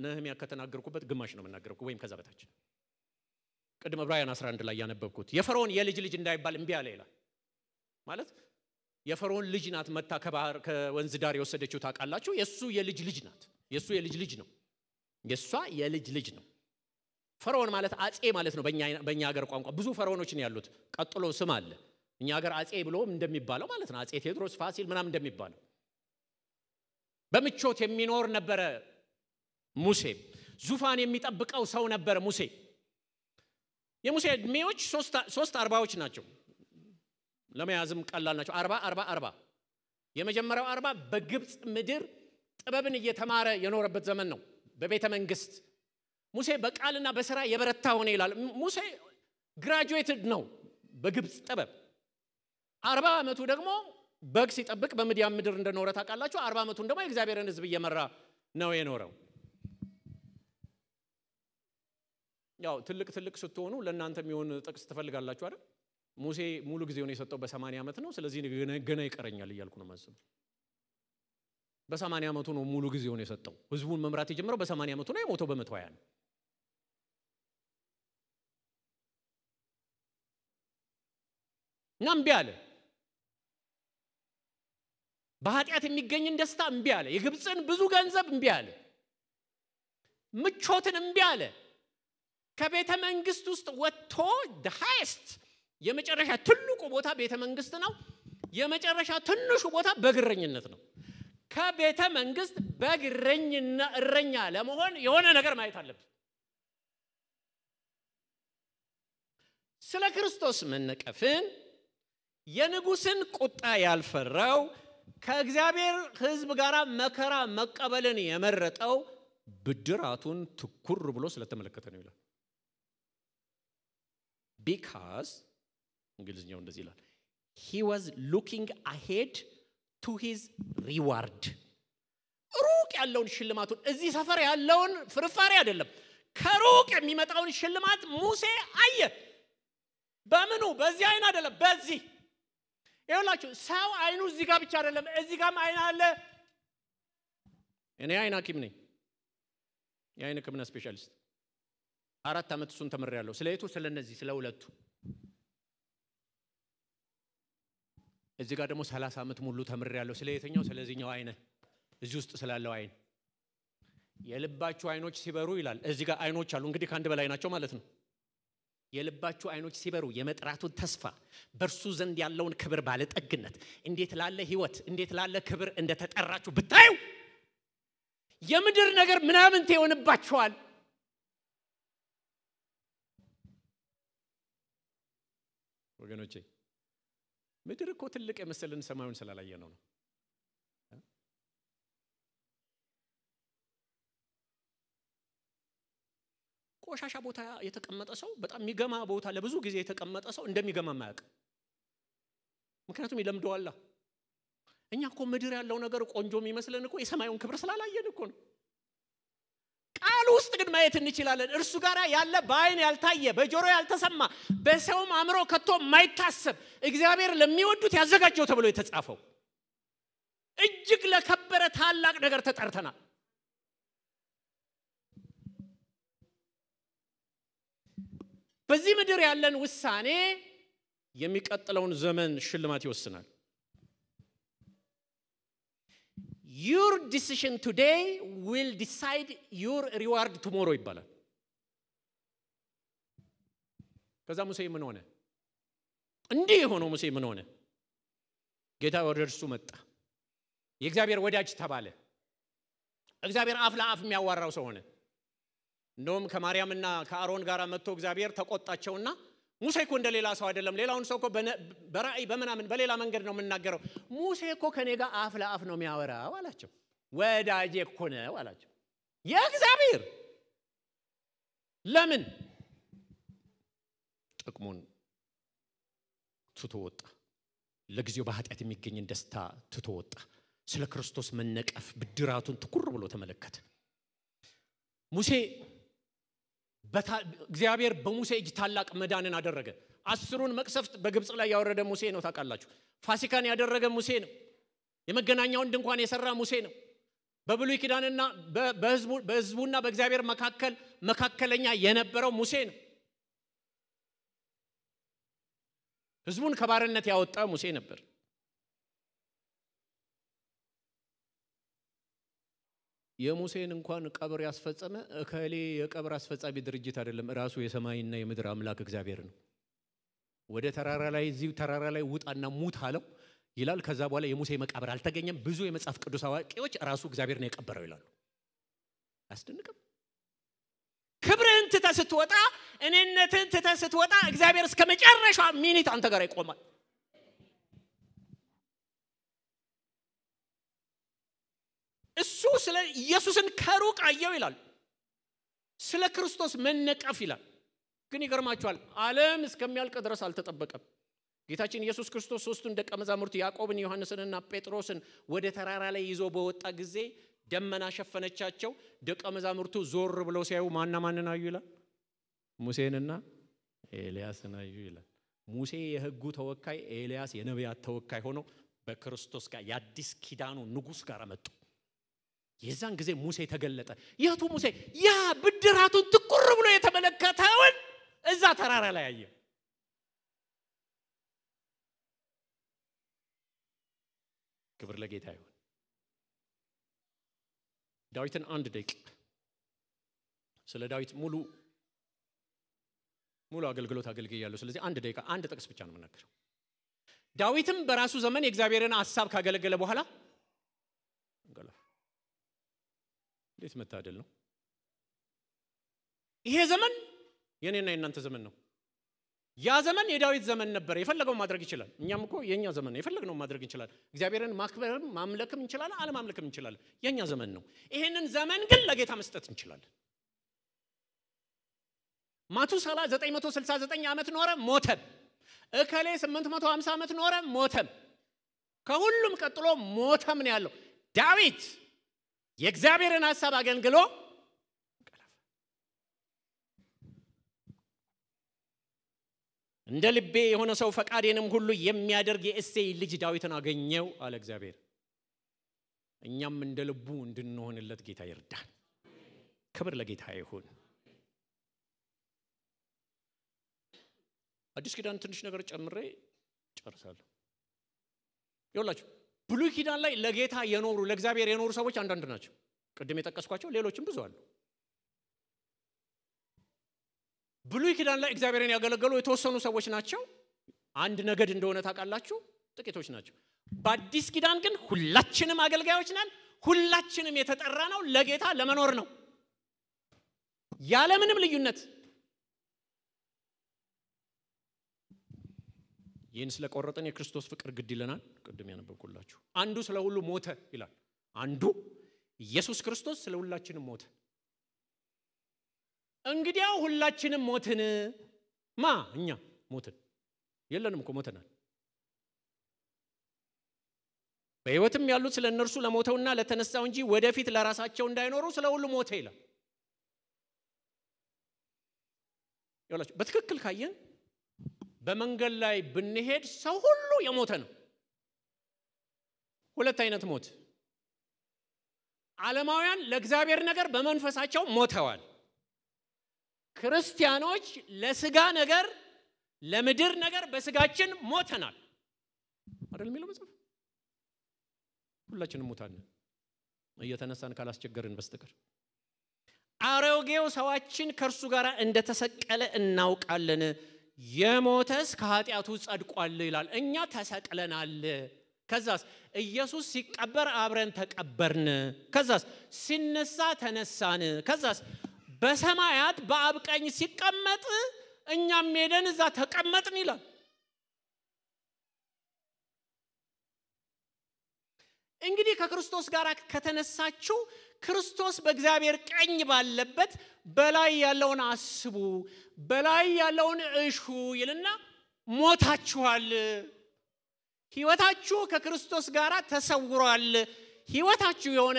ነህምያ ከተናገርኩበት ግማሽ ነው መናገርኩ ወይም ከዛ በታች ቅድም ዕብራውያን 11 ላይ ያነበብኩት የፈርዖን የልጅ ልጅ እንዳይባል እንቢ አለ ይላል ማለት የፈርዖን ልጅ ናት መታ ከባህር ከወንዝ ዳር የወሰደችው ታውቃላችሁ የሱ የልጅ ልጅ ናት የሱ የልጅ ልጅ ነው የሷ የልጅ ልጅ ነው ፈርዖን ማለት አጼ ማለት ነው በእኛ ሀገር ቋንቋ ብዙ ፈርዖኖች ነው ያሉት ቀጥሎ ስም አለ እኛ ሀገር አጼ ብሎም እንደሚባለው ማለት ነው አጼ ቴዎድሮስ ፋሲል ምናም እንደሚባለው በምቾት የሚኖር ነበር ሙሴ ዙፋን የሚጠብቀው ሰው ነበር ሙሴ የሙሴ እድሜዎች 340ዎች ናቸው ለመያዝም ቀላል ናቸው 40 የመጀመሪያው 40 በግብጽ ምድር ጥበብን እየተማረ የኖረበት ዘመን ነው በቤተ መንግስት ሙሴ በቃልና በሥራ የበረታ ሆነ ይላል ሙሴ ግራጁዌትድ ነው በግብጽ ጥበብ 40 አመቱ ደግሞ በግ ሲጠብቅ በሚዲያም ምድር እንደኖረ ታውቃላችሁ 40 አመቱን ደግሞ የእግዚአብሔርን ህዝብ እየመራ ነው የኖረው ያው ትልቅ ስትሆኑ ለእናንተ የሚሆን ጥቅስ ትፈልጋላችሁ አይደል ሙሴ ሙሉ ጊዜውን የሰጠው በ80 አመት ነው ስለዚህ ገና ይቀረኛል እያልኩ ነው ማሰብ በ80 አመቱ ነው ሙሉ ጊዜውን የሰጠው ህዝቡን መምራት የጀመረው በ80 አመቱ ነው የሞተው በ120 ነው ናምቢ አለ በኃጢአት የሚገኝን ደስታ እንቢ አለ የግብጽን ብዙ ገንዘብ እንቢ አለ ምቾትን እንቢ አለ ከቤተ መንግስት ውስጥ ወጥቶ the highest የመጨረሻ ትልቁ ቦታ ቤተ መንግስት ነው የመጨረሻ ትንሹ ቦታ በግረኝነት ነው ከቤተ መንግስት በግረኝና እረኛ ለመሆን የሆነ ነገር ማየት አለበት ስለ ክርስቶስ መነቀፍን የንጉስን ቁጣ ያልፈራው ከእግዚአብሔር ሕዝብ ጋር መከራ መቀበልን የመረጠው ብድራቱን ትኩር ብሎ ስለተመለከተ ነው ይላል። because እንግሊዝኛው እንደዚህ ይላል he was looking ahead to his reward ሩቅ ያለውን ሽልማቱን እዚህ ሰፈር ያለውን ፍርፋሪ አይደለም ከሩቅ የሚመጣውን ሽልማት ሙሴ አየ በምኑ በዚህ አይን አይደለም በዚህ ይኸውላችሁ ሰው አይኑ እዚህ ጋር ብቻ አይደለም እዚህ ጋርም አይን አለ እኔ አይን ሐኪም ነኝ የአይን ሕክምና ስፔሻሊስት 4 ዓመት እሱን ተመረያለሁ ስለየቱ ስለነዚህ ስለሁለቱ እዚህ ጋር ደግሞ 30 ዓመት ሙሉ ተመረያለሁ ስለየተኛው ስለዚህኛው አይነ እዚህ ውስጥ ስላለው አይን የልባችሁ አይኖች ሲበሩ ይላል እዚህ ጋር አይኖች አሉ እንግዲህ ካንድ በላይ ናቸው ማለት ነው የልባችሁ አይኖች ሲበሩ የመጥራቱን ተስፋ በርሱ ዘንድ ያለውን ክብር ባለጠግነት እንዴት ላለ ህይወት እንዴት ላለ ክብር እንደተጠራችሁ ብታዩ የምድር ነገር ምናምን ተይሆንባችኋል ወገኖቼ ምድር እኮ ትልቅ የመሰለን ሰማዩን ስላላየ ነው ቆሻሻ ቦታ የተቀመጠ ሰው በጣም የሚገማ ቦታ ለብዙ ጊዜ የተቀመጠ ሰው እንደሚገማ ማያውቅ ምክንያቱም ይለምደዋል እኛ እኮ ምድር ያለው ነገር ቆንጆ የሚመስለን እኮ የሰማዩን ክብር ስላላየን እኮ ነው ቃል ውስጥ ግን ማየት እንችላለን እርሱ ጋር ያለ በአይን ያልታየ በጆሮ ያልተሰማ በሰውም አእምሮ ከቶ የማይታሰብ እግዚአብሔር ለሚወዱት ያዘጋጀው ተብሎ የተጻፈው እጅግ ለከበረ ታላቅ ነገር ተጠርተናል በዚህ ምድር ያለን ውሳኔ የሚቀጥለውን ዘመን ሽልማት ይወስናል Your decision today will decide your reward tomorrow ይባላል ከዛ ሙሴ ምን ሆነ እንዲህ ሆኖ ሙሴ ምን ሆነ ጌታ ወደ እርሱ መጣ የእግዚአብሔር ወዳጅ ተባለ እግዚአብሔር አፍ ለአፍ የሚያዋራው ሰው ሆነ እንደውም ከማርያምና ከአሮን ጋር መጥቶ እግዚአብሔር ተቆጣቸውና ሙሴ እኮ እንደሌላ ሰው አይደለም ሌላውን ሰው እኮ በራእይ በመናምን በሌላ መንገድ ነው የምናገረው ሙሴ እኮ ከኔ ጋር አፍ ለአፍ ነው የሚያወራው አላቸው ወዳጄ እኮ ነው አላቸው የእግዚአብሔር ለምን ጥቅሙን ትቶ ወጣ ለጊዜው በኃጢአት የሚገኝን ደስታ ትቶ ወጣ ስለ ክርስቶስ መነቀፍ ብድራቱን ትኩር ብሎ ተመለከተ ሙሴ እግዚአብሔር በሙሴ እጅ ታላቅ መዳንን አደረገ 10ን መቅሰፍት በግብጽ ላይ ያወረደ ሙሴ ነው ታውቃላችሁ ፋሲካን ያደረገ ሙሴ ነው የመገናኛውን ድንኳን የሰራ ሙሴ ነው በብሉይ ኪዳንና በሕዝቡና በእግዚአብሔር መካከለኛ የነበረው ሙሴ ነው ሕዝቡን ከባርነት ያወጣ ሙሴ ነበር የሙሴን እንኳን ቀብር ያስፈጸመ እከሌ የቀብር አስፈጻሚ ድርጅት አይደለም ራሱ የሰማይና የምድር አምላክ እግዚአብሔር ነው ወደ ተራራ ላይ እዚህ ተራራ ላይ ውጣና ሙት አለው ይላል ከዛ በኋላ የሙሴ መቃብር አልተገኘም ብዙ የመጽሐፍ ቅዱስ አዋቂዎች ራሱ እግዚአብሔር ነው የቀበረው ይላሉ አስደንቅም ክብርህን ትተህ ስትወጣ እኔነትህን ትተህ ስትወጣ እግዚአብሔር እስከ መጨረሻው ሚኒት አንተ ጋር ይቆማል እሱ ስለ ኢየሱስን ከሩቅ አየው ይላል ስለ ክርስቶስ መነቀፍ ይላል ግን ይገርማችኋል ዓለም እስከሚያልቅ ድረስ አልተጠበቀም ጌታችን ኢየሱስ ክርስቶስ ሶስቱን ደቀ መዛሙርት ያዕቆብን ዮሐንስንና ጴጥሮስን ወደ ተራራ ላይ ይዞ በወጣ ጊዜ ደመና ሸፈነቻቸው ደቀ መዛሙርቱ ዞር ብለው ሲያዩ ማንና አዩ ይላል ሙሴንና ኤልያስን አዩ ይላል ሙሴ የሕጉ ተወካይ ኤልያስ የነቢያት ተወካይ ሆኖ በክርስቶስ ጋር የአዲስ ኪዳኑ ንጉስ ጋር መጡ የዛን ጊዜ ሙሴ ተገለጠ የቱ ሙሴ ያ ብድራቱን ትኩር ብሎ የተመለከተውን እዛ ተራራ ላይ አየ ክብር ለጌታ ይሁን ዳዊትን አንድ ደቂቃ ስለ ዳዊት ሙሉ አገልግሎት አገልግያለሁ ስለዚህ አንድ ደቂቃ አንድ ጥቅስ ብቻ ነው የምናገረው ዳዊትም በራሱ ዘመን የእግዚአብሔርን ሐሳብ ካገለገለ በኋላ እንዴት መታደል ነው ይሄ ዘመን የኔና የናንተ ዘመን ነው ያ ዘመን የዳዊት ዘመን ነበር። የፈለገው ማድረግ ይችላል። እኛም እኮ የኛ ዘመን ነው። የፈለግነው ማድረግ እንችላለን። እግዚአብሔርን ማክበርም ማምለክም እንችላለን፣ አለማምለክም እንችላለን። የኛ ዘመን ነው። ይሄንን ዘመን ግን ለጌታ መስጠት እንችላለን። ማቱሳላ 969 ዓመት ኖረ፣ ሞተ። እከሌ 850 ዓመት ኖረ፣ ሞተ። ከሁሉም ቀጥሎ ሞተም ነው ያለው። ዳዊት የእግዚአብሔርን ሐሳብ አገልግሎ እንደ ልቤ የሆነ ሰው ፈቃዴንም ሁሉ የሚያደርግ የእሴይ ልጅ ዳዊትን አገኘው አለ እግዚአብሔር። እኛም እንደ ልቡ እንድንሆንለት ጌታ ይርዳን። ክብር ለጌታ ይሁን። አዲስ ኪዳን ትንሽ ነገር ጨምሬ ጨርሳለሁ። ይኸውላችሁ ብሉይ ኪዳን ላይ ለጌታ የኖሩ ለእግዚአብሔር የኖሩ ሰዎች አንዳንድ ናቸው። ቅድም የጠቀስኳቸው ሌሎችም ብዙ አሉ። ብሉይ ኪዳን ላይ እግዚአብሔርን ያገለገሉ የተወሰኑ ሰዎች ናቸው። አንድ ነገድ እንደሆነ ታውቃላችሁ፣ ጥቂቶች ናቸው። በአዲስ ኪዳን ግን ሁላችንም አገልጋዮች ነን። ሁላችንም የተጠራ ነው ለጌታ ለመኖር ነው፣ ያለምንም ልዩነት። ይህን ስለቆረጠን የክርስቶስ ፍቅር ግድ ይለናል። ቅድም ያነበብኩላችሁ አንዱ ስለ ሁሉ ሞተ ይላል። አንዱ ኢየሱስ ክርስቶስ ስለ ሁላችንም ሞተ። እንግዲያው ሁላችንም ሞትን። እኛ ሞትን? የለንም እኮ ሞተናል። በሕይወትም ያሉት ስለ እነርሱ ለሞተውና ለተነሳው እንጂ ወደፊት ለራሳቸው እንዳይኖሩ ስለ ሁሉ ሞተ ይላል። ይላችሁ በትክክል ካየን በመንገድ ላይ ብንሄድ ሰው ሁሉ የሞተ ነው። ሁለት አይነት ሞት። ዓለማውያን ለእግዚአብሔር ነገር በመንፈሳቸው ሞተዋል። ክርስቲያኖች ለስጋ ነገር ለምድር ነገር በስጋችን ሞተናል አይደል የሚለው መጽሐፍ። ሁላችንም ሞታን እየተነሳን ካላስቸገርን በስተቀር። አሮጌው ሰዋችን ከርሱ ጋር እንደተሰቀለ እናውቃለን፣ የሞተስ ከኃጢአቱ ጸድቋል ይላል። እኛ ተሰቅለናል። ከዛስ ኢየሱስ ሲቀበር አብረን ተቀበርን። ከዛስ ሲነሳ ተነሳን። ከዛስ በሰማያት በአብ ቀኝ ሲቀመጥ እኛም ሄደን እዛ ተቀመጥን ይላል። እንግዲህ ከክርስቶስ ጋር ከተነሳችሁ ክርስቶስ በእግዚአብሔር ቀኝ ባለበት በላይ ያለውን አስቡ፣ በላይ ያለውን እሹ ይልና ሞታችኋል። ሕይወታችሁ ከክርስቶስ ጋር ተሰውሯል። ሕይወታችሁ የሆነ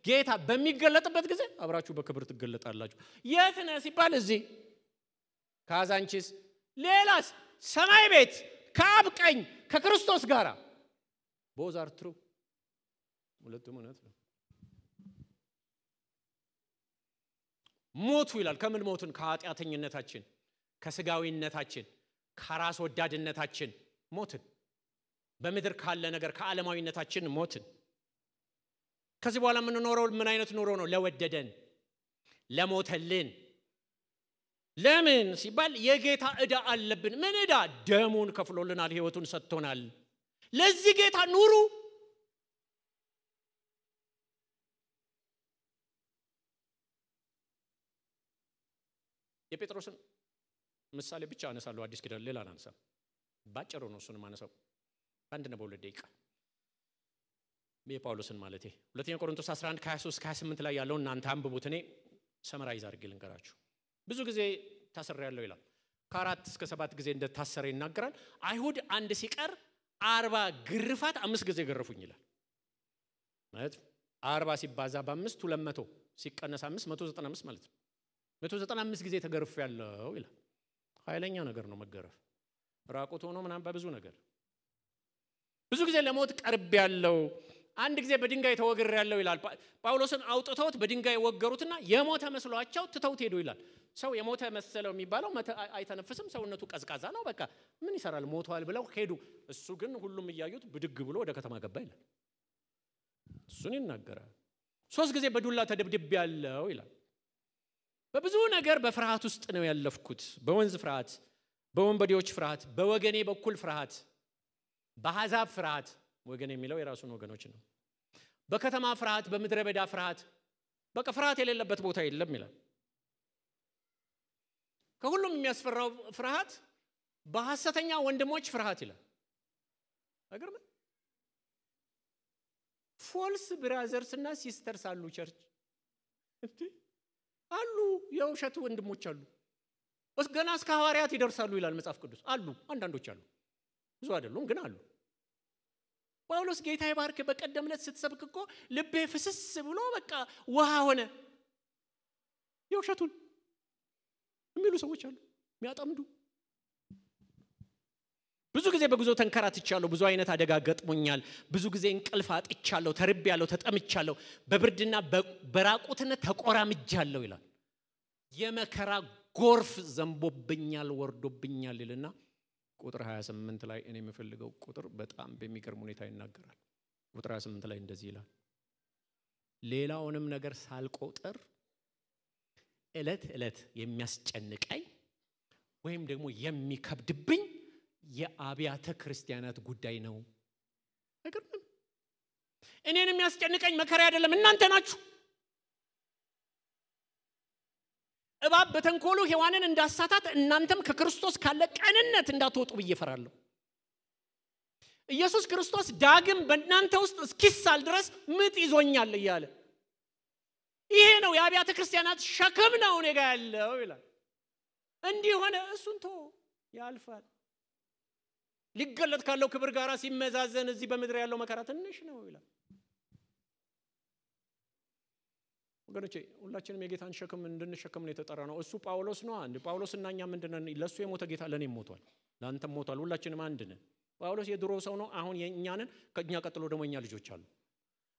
ጌታ በሚገለጥበት ጊዜ አብራችሁ በክብር ትገለጣላችሁ። የት ነህ ሲባል እዚህ ካዛንቺስ፣ ሌላስ ሰማይ ቤት ከአብ ቀኝ ከክርስቶስ ጋር ቦዛር ትሩ። ሁለቱም እውነት ነው። ሞቱ ይላል። ከምን ሞቱን? ከኃጢአተኝነታችን፣ ከስጋዊነታችን፣ ከራስ ወዳድነታችን ሞትን። በምድር ካለ ነገር ከዓለማዊነታችን ሞትን። ከዚህ በኋላ የምንኖረው ምን አይነት ኑሮ ነው? ለወደደን ለሞተልን። ለምን ሲባል የጌታ ዕዳ አለብን። ምን ዕዳ? ደሙን ከፍሎልናል፣ ሕይወቱን ሰጥቶናል። ለዚህ ጌታ ኑሩ። የጴጥሮስን ምሳሌ ብቻ አነሳለሁ። አዲስ ኪዳን ሌላ አነሳም። ባጭሩ ነው እሱን ማነሳው አንድ ነው በሁለት ደቂቃ። የጳውሎስን ማለቴ ሁለተኛ ቆሮንቶስ 11 23-28 ላይ ያለው እናንተ አንብቡት። እኔ ሰመራይዝ አድርጌ ልንገራችሁ። ብዙ ጊዜ ታሰራያለሁ ይላል። ከ4 እስከ 7 ጊዜ እንደታሰረ ይናገራል። አይሁድ አንድ ሲቀር 40 ግርፋት 5 ጊዜ ገረፉኝ ይላል። ማለት 40 ሲባዛ በ5 200 ሲቀነስ 5 195 ማለት ነው። 195 ጊዜ ተገርፍ ያለው ይላል። ኃይለኛ ነገር ነው መገረፍ። ራቁት ሆኖ ምናምን በብዙ ነገር ብዙ ጊዜ ለሞት ቀርብ ያለው። አንድ ጊዜ በድንጋይ ተወግር ያለው ይላል። ጳውሎስን አውጥተውት በድንጋይ ወገሩትና የሞተ መስሏቸው ትተውት ሄዱ ይላል። ሰው የሞተ መሰለው የሚባለው አይተነፍስም፣ ሰውነቱ ቀዝቃዛ ነው፣ በቃ ምን ይሰራል ሞቷል ብለው ሄዱ። እሱ ግን ሁሉም እያዩት ብድግ ብሎ ወደ ከተማ ገባ ይላል። እሱን ይናገራል። 3 ጊዜ በዱላ ተደብድብ ያለው ይላል። በብዙ ነገር በፍርሃት ውስጥ ነው ያለፍኩት። በወንዝ ፍርሃት፣ በወንበዴዎች ፍርሃት፣ በወገኔ በኩል ፍርሃት፣ በአሕዛብ ፍርሃት። ወገን የሚለው የራሱን ወገኖች ነው። በከተማ ፍርሃት፣ በምድረ በዳ ፍርሃት። በቃ ፍርሃት የሌለበት ቦታ የለም ይላል። ከሁሉም የሚያስፈራው ፍርሃት በሐሰተኛ ወንድሞች ፍርሃት ይላል። አገርም ፎልስ ብራዘርስና ሲስተርስ አሉ ቸርች አሉ የውሸት ወንድሞች አሉ ገና እስከ ሐዋርያት ይደርሳሉ ይላል መጽሐፍ ቅዱስ አሉ አንዳንዶች አሉ ብዙ አይደሉም ግን አሉ ጳውሎስ ጌታ ይባርክ በቀደምለት ስትሰብክ እኮ ልቤ ፍስስ ብሎ በቃ ውሃ ሆነ የውሸቱን የሚሉ ሰዎች አሉ የሚያጠምዱ ብዙ ጊዜ በጉዞ ተንከራትቻለሁ ብዙ አይነት አደጋ ገጥሞኛል ብዙ ጊዜ እንቅልፍ አጥቻለሁ ተርቤያለሁ ተጠምቻለሁ በብርድና በራቁትነት ተቆራምጃለሁ ይላል የመከራ ጎርፍ ዘንቦብኛል ወርዶብኛል ይልና ቁጥር 28 ላይ እኔ የምፈልገው ቁጥር በጣም በሚገርም ሁኔታ ይናገራል ቁጥር 28 ላይ እንደዚህ ይላል ሌላውንም ነገር ሳልቆጥር እለት እለት የሚያስጨንቀኝ ወይም ደግሞ የሚከብድብኝ የአብያተ ክርስቲያናት ጉዳይ ነው አይገርምም እኔን የሚያስጨንቀኝ መከራ አይደለም እናንተ ናችሁ እባብ በተንኮሉ ሔዋንን እንዳሳታት እናንተም ከክርስቶስ ካለ ቀንነት እንዳትወጡ በየፈራለሁ ኢየሱስ ክርስቶስ ዳግም በእናንተ ውስጥ እስኪሳል ድረስ ምጥ ይዞኛል ይያለ ይሄ ነው የአብያተ ክርስቲያናት ሸክም ነው እኔ ጋር ያለው ይላል እንዲህ ሆነ እሱን ተው ያልፋል ሊገለጥ ካለው ክብር ጋራ ሲመዛዘን እዚህ በመድር ያለው መከራ ትንሽ ነው ይላል ወገኖቼ ሁላችንም የጌታን ሸክም እንድንሸከም ነው የተጠራ ነው እሱ ጳውሎስ ነው አንድ ጳውሎስና እኛ ምንድነው ለሱ የሞተ ጌታ ለኔም ሞቷል ላንተም ሞቷል ሁላችንም አንድ ነን ጳውሎስ የድሮ ሰው ነው አሁን የኛንን ከኛ ቀጥሎ ደግሞ እኛ ልጆች አሉ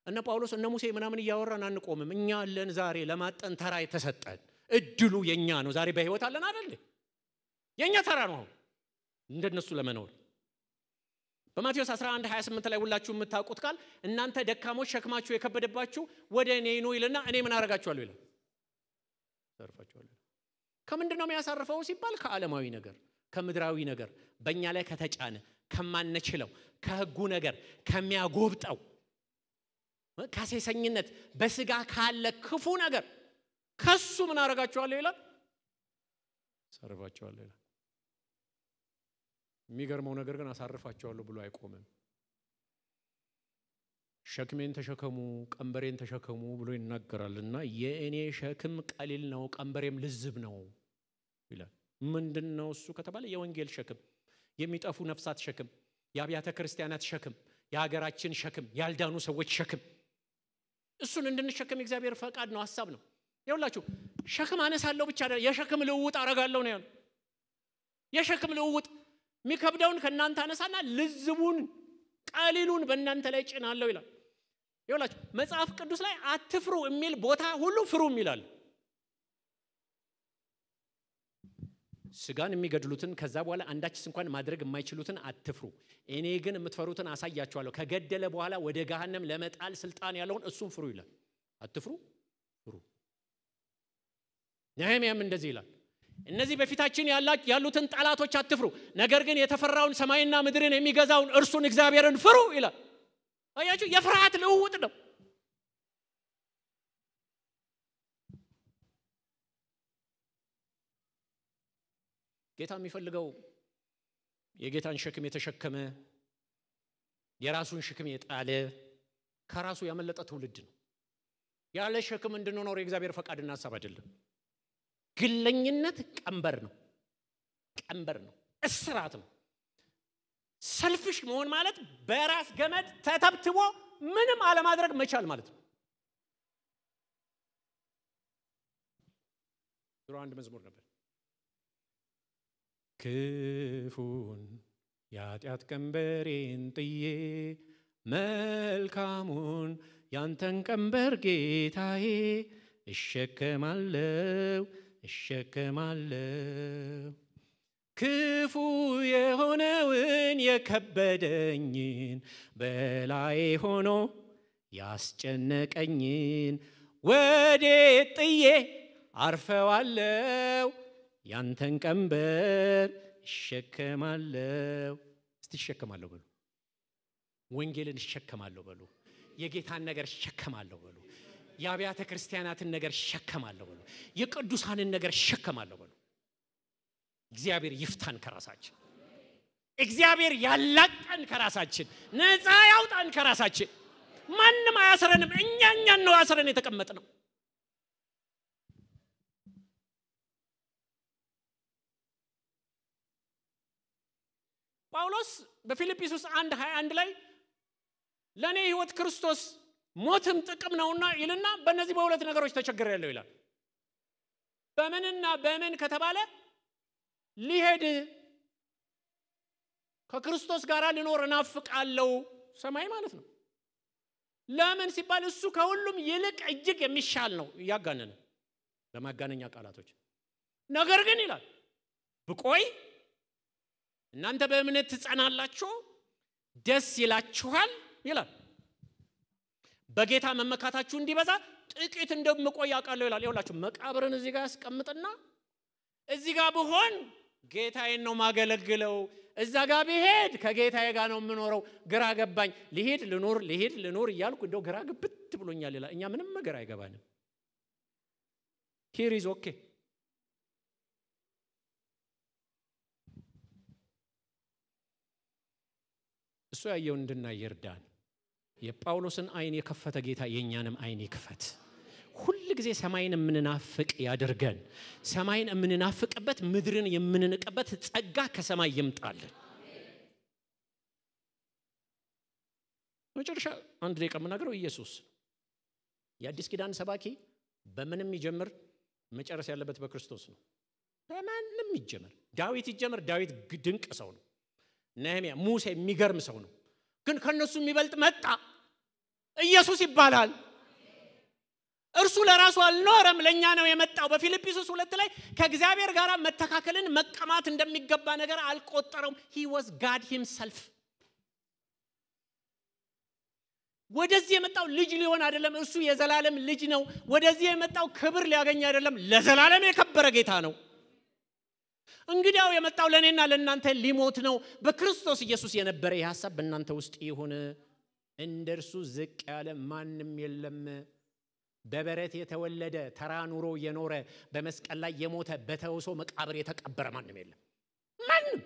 እነ ጳውሎስ እነ ሙሴ ምናምን ያወራን አንቆምም እኛ አለን ዛሬ ለማጠን ተራ የተሰጠን እድሉ የኛ ነው ዛሬ በህይወት አለን አይደል የኛ ተራ ነው እንደነሱ ለመኖር በማቴዎስ 11:28 ላይ ሁላችሁ የምታውቁት ቃል እናንተ ደካሞች ሸክማችሁ የከበደባችሁ ወደ እኔ ኑ ይልና እኔ ምን አረጋችኋለሁ ይላል አሳርፋችኋለሁ ከምንድነው የሚያሳርፈው ሲባል ከዓለማዊ ነገር ከምድራዊ ነገር በእኛ ላይ ከተጫነ ከማንችለው ከህጉ ነገር ከሚያጎብጠው ከሴሰኝነት በስጋ ካለ ክፉ ነገር ከሱ ምን አረጋችኋለሁ ይላል አሳርፋችኋለሁ ይላል የሚገርመው ነገር ግን አሳርፋቸዋለሁ ብሎ አይቆምም ሸክሜን ተሸከሙ ቀንበሬን ተሸከሙ ብሎ ይናገራልና የእኔ ሸክም ቀሊል ነው ቀንበሬም ልዝብ ነው ይላል ምንድነው እሱ ከተባለ የወንጌል ሸክም የሚጠፉ ነፍሳት ሸክም የአብያተ ክርስቲያናት ሸክም የሀገራችን ሸክም ያልዳኑ ሰዎች ሸክም እሱን እንድንሸከም እግዚአብሔር ፈቃድ ነው ሐሳብ ነው ይኸውላችሁ ሸክም አነሳለሁ ብቻ አይደለም የሸክም ልውውጥ አረጋለሁ ነው ያለው የሸክም ልውውጥ ሚከብደውን ከናንተ አነሳና ልዝቡን ቀሊሉን በእናንተ ላይ ጭናለሁ ይላል ይኸውላችሁ መጽሐፍ ቅዱስ ላይ አትፍሩ የሚል ቦታ ሁሉ ፍሩ ይላል ስጋን የሚገድሉትን ከዛ በኋላ አንዳችስ እንኳን ማድረግ የማይችሉትን አትፍሩ እኔ ግን የምትፈሩትን አሳያችኋለሁ ከገደለ በኋላ ወደ ገሃነም ለመጣል ስልጣን ያለውን እሱን ፍሩ ይላል አትፍሩ ፍሩ ነህምያም እንደዚህ ይላል እነዚህ በፊታችን ያሉትን ጠላቶች አትፍሩ ነገር ግን የተፈራውን ሰማይና ምድርን የሚገዛውን እርሱን እግዚአብሔርን ፍሩ ይላል አያችሁ የፍርሃት ልውውጥ ነው ጌታ የሚፈልገው የጌታን ሸክም የተሸከመ የራሱን ሸክም የጣለ ከራሱ ያመለጠ ትውልድ ነው ያለ ሸክም እንድንኖር የእግዚአብሔር ፈቃድና ሐሳብ አይደለም ግለኝነት ቀንበር ነው እስራት ነው ሰልፍሽ መሆን ማለት በራስ ገመድ ተተብትቦ ምንም አለማድረግ መቻል ማለት ነው ድሮ አንድ መዝሙር ነበር ክፉን ያጥያት ቀንበሬን ጥዬ መልካሙን ያንተን ቀንበር ጌታዬ እሸከማለሁ ክፉ የሆነውን የከበደኝን በላይ ሆኖ ያስጨነቀኝን ወዴት ጥዬ አርፈዋለሁ ያንተን ቀንበር እሸከማለሁ እስቲ እሸከማለሁ በሉ ወንጌልን እሸከማለሁ በሉ የጌታን ነገር እሸከማለሁ በሉ የአብያተ ክርስቲያናትን ነገር እሸከማለሁ በሉ የቅዱሳንን ነገር እሸከማለሁ በሉ እግዚአብሔር ይፍታን ከራሳችን እግዚአብሔር ያላቀን ከራሳችን ነፃ ያውጣን ከራሳችን ማንንም አያስረንም እኛን ነው አስረን የተቀመጥነው ጳውሎስ በፊልጵስዩስ 1:21 ላይ ለኔ ህይወት ክርስቶስ ሞትም ጥቅም ነውና ይልና በእነዚህ በሁለት ነገሮች ተቸግሬያለሁ ይላል በመንና በመን ከተባለ ሊሄድ ከክርስቶስ ጋር ልኖር እናፍቃለሁ ሰማይ ማለት ነው ለምን ሲባል እሱ ከሁሉም ይልቅ እጅግ የሚሻል ነው ያጋነነ በማጋነኛ ቃላቶች ነገር ግን ይላል ብቆይ እናንተ በእምነት ትጸናላችሁ ደስ ይላችኋል ይላል በጌታ መመካታችሁ እንዲበዛ ጥቂት እንደምቆይ አውቃለሁ ይላል ይኸውላችሁ መቃብርን እዚህ ጋር ያስቀምጥና እዚህ ጋር ብሆን ጌታዬን ነው ማገለግለው እዛ ጋር ብሄድ ከጌታዬ ጋር ነው የምኖረው ግራ ገባኝ ልሄድ ልኖር እያልኩ እንደው ግራ ግብት ብሎኛል ይላል እኛ ምንም ነገር አይገባንም here is okay እሱ ያየው እንድናይ ይርዳን የጳውሎስን አይን የከፈተ ጌታ የኛንም አይን ይክፈት ሁሉ ጊዜ ሰማይን የምንናፍቅ ያድርገን ሰማይን የምንናፍቅበት ምድርን የምንንቀበት ጸጋ ከሰማይ ይምጣልን መጨረሻ አንድ ደቂቃ መናገረው ኢየሱስ የአዲስ ኪዳን ሰባኪ በምንም ይጀምር መጨረስ ያለበት በክርስቶስ ነው በማንም ይጀምር ዳዊት ድንቅ ሰው ነው ነህምያ ሙሴ የሚገርም ሰው ነው ግን ከነሱ የሚበልጥ መጣ ኢየሱስ ይባላል እርሱ ለራሱ አልኖረም ለኛ ነው የመጣው በፊልጵስዩስ 2 ላይ ከእግዚአብሔር ጋር መተካከልን መቀማት እንደሚገባ ነገር አልቆጠረውም he was God himself ወደዚህ የመጣው ልጅ ሊሆን አይደለም እርሱ የዘላለም ልጅ ነው ወደዚህ የመጣው ክብር ሊያገኝ አይደለም ለዘላለም የከበረ ጌታ ነው እንግዲያው የመጣው ለኔና ለእናንተ ሊሞት ነው በክርስቶስ ኢየሱስ የነበረ የሐሳብ በእናንተ ውስጥ ይሁን እንደርሱ ዝቅ ያለ ማንንም የለም በበረት የተወለደ ተራ ኑሮ የኖረ በመስቀል ላይ የሞተ በተውሶ መቃብር የተቀበረ ማንንም የለም ማንንም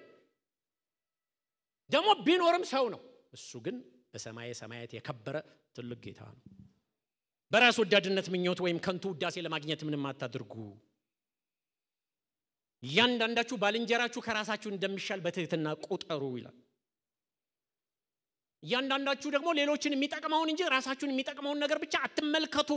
ደሞ ቢኖርም ሰው ነው እሱ ግን በሰማይ ሰማያት የከበረ ትልቅ ጌታ ነው በራስ ወዳድነት ምኞት ወይም ከንቱ ውዳሴ ለማግኘት ምንም አታድርጉ ያንዳንዳችሁ ባልንጀራችሁ ከራሳችሁ እንደሚሻል በትህትና ቁጠሩ ይላል ያንዳንዳችሁ ደግሞ ሌሎችን የሚጠቅመውን እንጂ ራሳችሁን የሚጠቅመውን ነገር ብቻ አትመልከቱ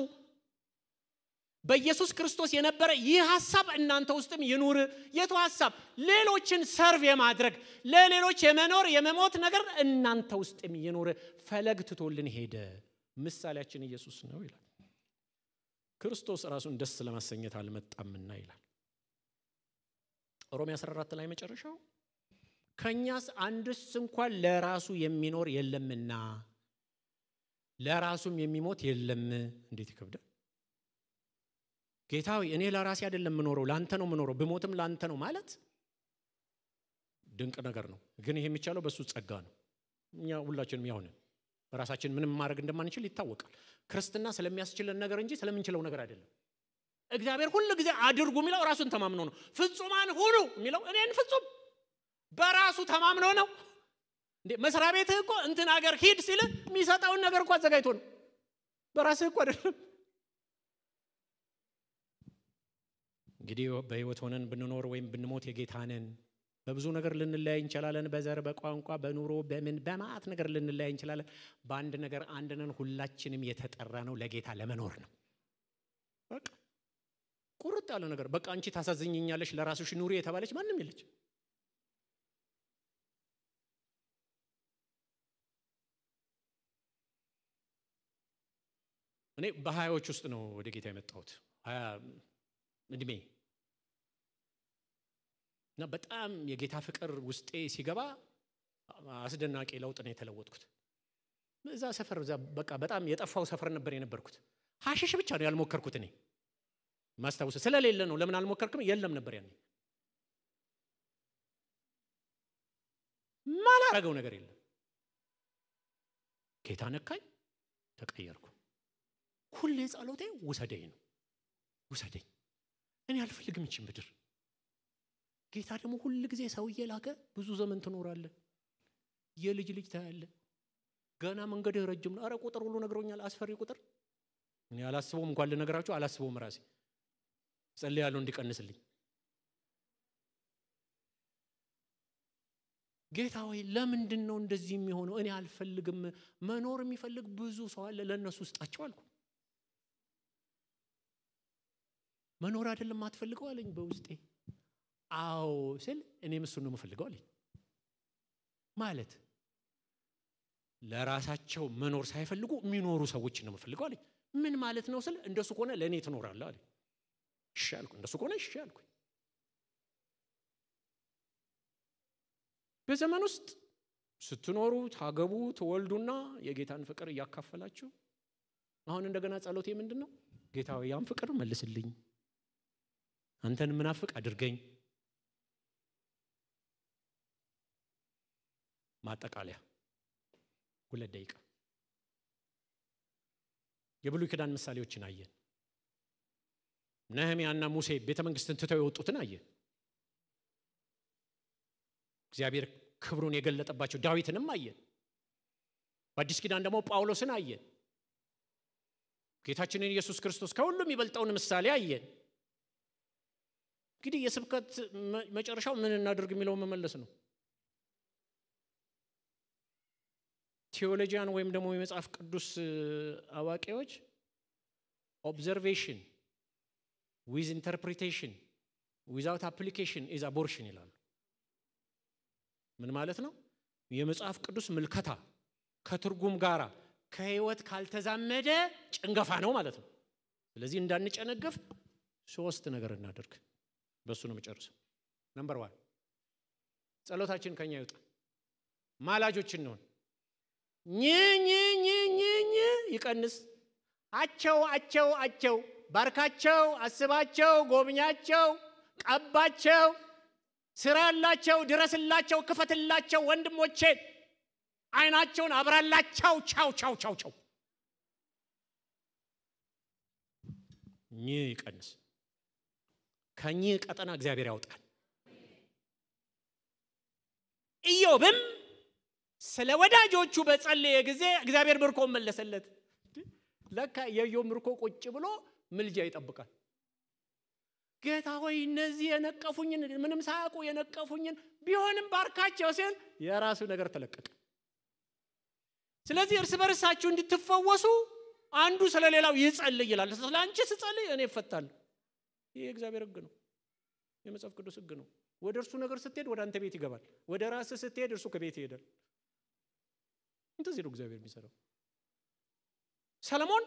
በኢየሱስ ክርስቶስ የነበረ ይህ ሐሳብ እናንተ ውስጥም ይኑር የቱ ሐሳብ ሌሎችን ሰርቭ የማድረግ ለሌሎች የመኖር የመሞት ነገር እናንተ ውስጥም ይኑር ፈለግ ትቶልን ሄደ ምሳሌያችን ኢየሱስ ነው ይላል ክርስቶስ ራሱን ደስ ለማሰኘት አልመጣምና ይላል ሮሜ 14 ላይ መጨረሻው ከኛስ አንድስ እንኳን ለራሱ የሚኖር የለምና ለራሱም የሚሞት የለም እንዴት ይከብዳል ጌታዊ እኔ ለራሴ አይደለም ምኖረው ላንተ ነው ምኖረው በሞትም ላንተ ነው ማለት ድንቅ ነገር ነው ግን ይሄ የሚቻለው በሱ ጸጋ ነው እኛ ሁላችንም ያው ነን በራሳችን ምንም ማድረግ እንደማንችል ይታወቃል ክርስትና ስለሚያስችለን ነገር እንጂ ስለምንችለው ነገር አይደለም እግዚአብሔር ሁሉ ጊዜ አድርጉ የሚለው ራሱን ተማምኖ ነው ፍጹማን ሁኑ የሚለው እኔን ፍጹም በራሱ ተማምኖ ነው እንዴ መስሪያ ቤትህ እኮ እንትን ሀገር ሂድ ሲል የሚሰጣውን ነገር እኮ አዘጋጅቶ ነው በራስህ እኮ አይደለም እንግዲህ በህይወት ሆነን ብንኖር ወይም ብንሞት የጌታ ነን በብዙ ነገር ልንለያይ እንችላለን በዘር በቋንቋ በኑሮ በማት ነገር ልንለያይ እንችላለን በአንድ ነገር አንድ ነን ሁላችንም የተጠራ ነው ለጌታ ለመኖር ነው በቃ ቁርጥ ያለ ነገር በቃ አንቺ ታሳዝኝኛለሽ ለራስሽ ኑሪ የተባለች ማንንም የለች እኔ በሃያዎች ውስጥ ነው ወደ ጌታ የመጣሁት 20 እድሜ እና በጣም የጌታ ፍቅር ውስጤ ሲገባ አስደናቂ ለውጥ ነው የተለወጥኩት እዛ ሰፈር እዛ በቃ በጣም የጠፋው ሰፈር ነበር የነበርኩት ሐሽሽ ብቻ ነው ያልሞከርኩት እኔ ማስተዋወስ ስለሌለ ነው ለምን አልሞከርኩም የለም ነበር ያኔ ማላረገው ነገር የለም ጌታ ነካኝ ተቀየርኩ ሁሌ ጸሎቴ ውሰደኝ ነው ውሰደኝ እኔ አልፈልግም እቺ ምድር ጌታ ደግሞ ሁሉ ጊዜ ሰው እየላከ ብዙ ዘመን ትኖራለህ፣ የልጅ ልጅ ታያለህ፣ ገና መንገድህ ረጅም ነው። አረ ቁጥር ሁሉ ነግሮኛል፣ አስፈሪ ቁጥር። እኔ አላስበውም እንኳን ልነግራችሁ አላስበውም ራሴ ጸልያለሁ እንዲቀንስልኝ። ጌታ ሆይ ለምንድን ነው እንደዚህ የሚሆነው? እኔ አልፈልግም። መኖር የሚፈልግ ብዙ ሰው አለ፣ ለነሱ ውስጣቸው አልኩ። መኖር አይደለም አትፈልገው አለኝ በውስጤ። አዎ ስል እኔም እሱን ነው የምፈልገው አለኝ። ማለት ለራሳቸው መኖር ሳይፈልጉ የሚኖሩ ሰዎች ነው የምፈልገው አለኝ። ምን ማለት ነው ስል እንደሱ ከሆነ ለኔ ትኖራለህ አለኝ። እሺ አልኩ። እንደሱ ከሆነ እሺ አልኩ። በዘመን ውስጥ ስትኖሩ ታገቡ ትወልዱና የጌታን ፍቅር እያካፈላችሁ አሁን እንደገና ጸሎቴ ምንድነው? ጌታ ሆይ ያን ፍቅር መልስልኝ፣ አንተን ምናፍቅ አድርገኝ። ማጠቃለያ 2 ደቂቃ የብሉይ ኪዳን ምሳሌዎችን አየን። ነህምያና ሙሴ ቤተ መንግስትን ትተው የወጡትን አየን። እግዚአብሔር ክብሩን የገለጠባቸው ዳዊትንም አየን። በአዲስ ኪዳን ደግሞ ጳውሎስን አየን። ጌታችንን ኢየሱስ ክርስቶስ ከሁሉም ይበልጠውን ምሳሌ አየን። እንግዲህ የስብከት መጨረሻው ምን እናድርግ የሚለው መመለስ ነው። ቴዎሎጂያን ወይም ደግሞ የመጽሐፍ ቅዱስ አዋቂዎች observation with interpretation without application is abortion ይላሉ። ምን ማለት ነው? የመጽሐፍ ቅዱስ ምልከታ ከትርጉም ጋራ ከህይወት ካልተዛመደ ጭንገፋ ነው ማለት ነው። ስለዚህ እንዳንጨነገፍ 3 ነገር እናደርግ። በሱ ነው መጨረሻው። ነምበር 1 ጸሎታችን ከኛ ይውጣ። ማላጆችን ነው ኝ ይቀንስ። አቸው ባርካቸው፣ አስባቸው፣ ጎብኛቸው፣ ቀባቸው፣ ስራላቸው፣ ድረስላቸው፣ ክፈትላቸው፣ ወንድሞቼ አይናቸውን አብራላቸው። ቻው ይቀንስ። ከኝ ቀጠና እግዚአብሔር ያውጣል። ኢዮብም ስለ ወዳጆቹ በጸለየ ጊዜ እግዚአብሔር ምርኮ መለሰለት። ለካ የኢዮብ ምርኮ ቁጭ ብሎ ምልጃ ይጠብቃል። ጌታ ሆይ እነዚህ የነቀፉኝን ምንም ሳያውቁ የነቀፉኝን ቢሆንም ባርካቸው ሲል የራሱ ነገር ተለቀቀ። ስለዚህ እርስ በርሳችሁ እንድትፈወሱ አንዱ ስለሌላው ይጸልይ ይላል። ስለአንቺ ስጸልይ እኔ እፈታለሁ። ይሄ እግዚአብሔር ሕግ ነው፣ የመጽሐፍ ቅዱስ ሕግ ነው። ወደ እርሱ ነገር ስትሄድ ወደ አንተ ቤት ይገባል፣ ወደ ራስህ ስትሄድ እርሱ ከቤት ይሄዳል። እንደዚህ ነው እግዚአብሔር የሚሰራው። ሰለሞን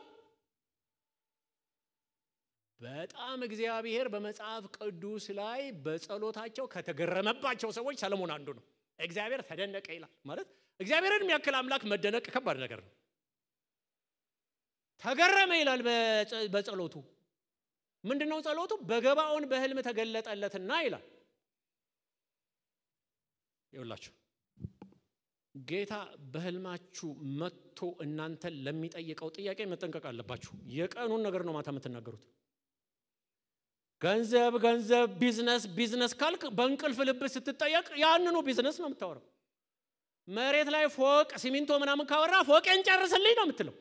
በጣም እግዚአብሔር በመጽሐፍ ቅዱስ ላይ በጸሎታቸው ከተገረመባቸው ሰዎች ሰለሞን አንዱ ነው። እግዚአብሔር ተደነቀ ይላል። ማለት እግዚአብሔርን የሚያክል አምላክ መደነቅ ከባድ ነገር ነው። ተገረመ ይላል በጸሎቱ። ምንድነው ጸሎቱ? በገባኦን በህልም ተገለጠለትና ይላል። ይውላችሁ ጌታ በህልማችሁ መጥቶ እናንተ ለሚጠይቀው ጥያቄ መጠንቀቅ አለባችሁ። የቀኑን ነገር ነው ማታ የምትናገሩት። ገንዘብ ቢዝነስ ካልክ በእንቅልፍ ልብ ስትጠየቅ ያንኑ ቢዝነስ ነው የምታወራው። መሬት ላይ ፎቅ ሲሚንቶ ምናምን ካወራ ፎቅን ጨርስልኝ ነው የምትለው።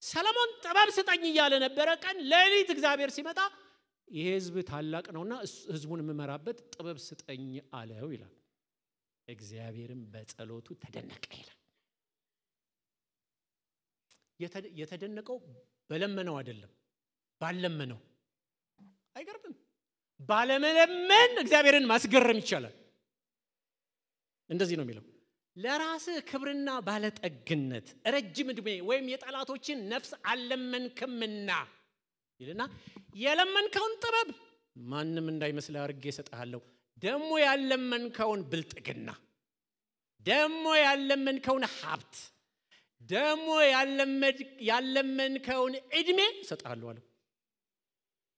ሰለሞን ጥበብ ስጠኝ እያለ ነበረ። ቀን ሌሊት እግዚአብሔር ሲመጣ ይሄ ህዝብ ታላቅ ነውና ህዝቡን የምመራበት ጥበብ ስጠኝ አለው ይላል። እግዚአብሔርም በጸሎቱ ተደነቀ ይላል። የተደነቀው በለመነው አይደለም፣ ባለመነው። አይገርምም? ባለመለመን እግዚአብሔርን ማስገረም ይቻላል። እንደዚህ ነው የሚለው፣ ለራስህ ክብርና ባለጠግነት ረጅም ዕድሜ ወይም የጠላቶችን ነፍስ አለመንክምና ይልና የለመንከውን ጥበብ ማንም እንዳይመስልህ አድርጌ እሰጥሃለሁ። ደሞ ያለመንከውን ብልጥግና፣ ደሞ ያለመንከውን ሀብት፣ ደሞ ያለመንከውን ዕድሜ እሰጥሃለሁ አለ።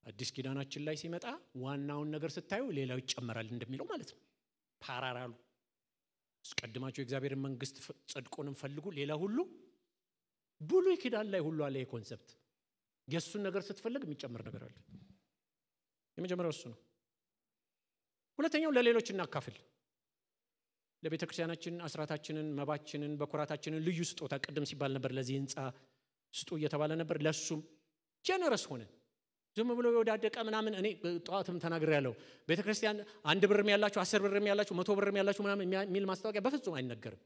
አዲስ ኪዳናችን ላይ ሲመጣ ዋናውን ነገር ስታዩ ሌላው ይጨመራል እንደሚለው ማለት ነው። ፓራራሉ አስቀድማችሁ የእግዚአብሔር መንግስት ጽድቁንም ፈልጉ፣ ሌላ ሁሉ ብሉይ ኪዳን ላይ ሁሉ አለ። የኮንሰፕት የሱን ነገር ስትፈልግ የሚጨመር ነገር አለ። የመጀመሪያው እሱ ነው። ሁለተኛው ለሌሎች እናካፍል። ለቤተክርስቲያናችን አስራታችንን መባችንን በኩራታችንን ልዩ ስጦታ ቅድም ሲባል ነበር ለዚህ ህንጻ ስጡ እየተባለ ነበር። ለሱም ጀነረስ ሆነን ዝም ብሎ ወዳደቀ ምናምን እኔ ጧትም ተናግሬያለሁ። ቤተክርስቲያን 1 ብርም ያላችሁ 10 ብርም ያላችሁ 100 ብርም ያላችሁ ምናምን የሚል ማስታወቂያ በፍጹም አይነገርም።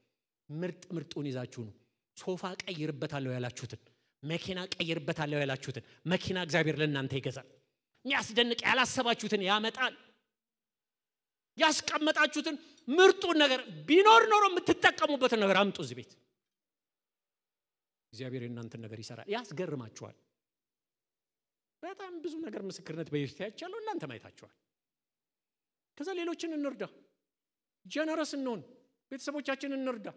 ምርጡን ይዛችሁ ነው። ሶፋ ቀይርበታለሁ ያላችሁትን፣ መኪና ቀይርበታለሁ ያላችሁትን መኪና እግዚአብሔር ለእናንተ ይገዛል። የሚያስደንቅ ያላሰባችሁትን ያመጣል። ያስቀመጣችሁትን ምርጡን ነገር ቢኖር ኖሮ የምትጠቀሙበትን ነገር አምጡ እዚህ ቤት። እግዚአብሔር እናንተን ነገር ይሰራል፣ ያስገርማችኋል። በጣም ብዙ ነገር ምስክርነት በህይወት ያቻለው እናንተ ማይታችኋል። ከዛ ሌሎችን እንርዳ፣ ጀነረስ እንሆን፣ ቤተሰቦቻችንን እንርዳ።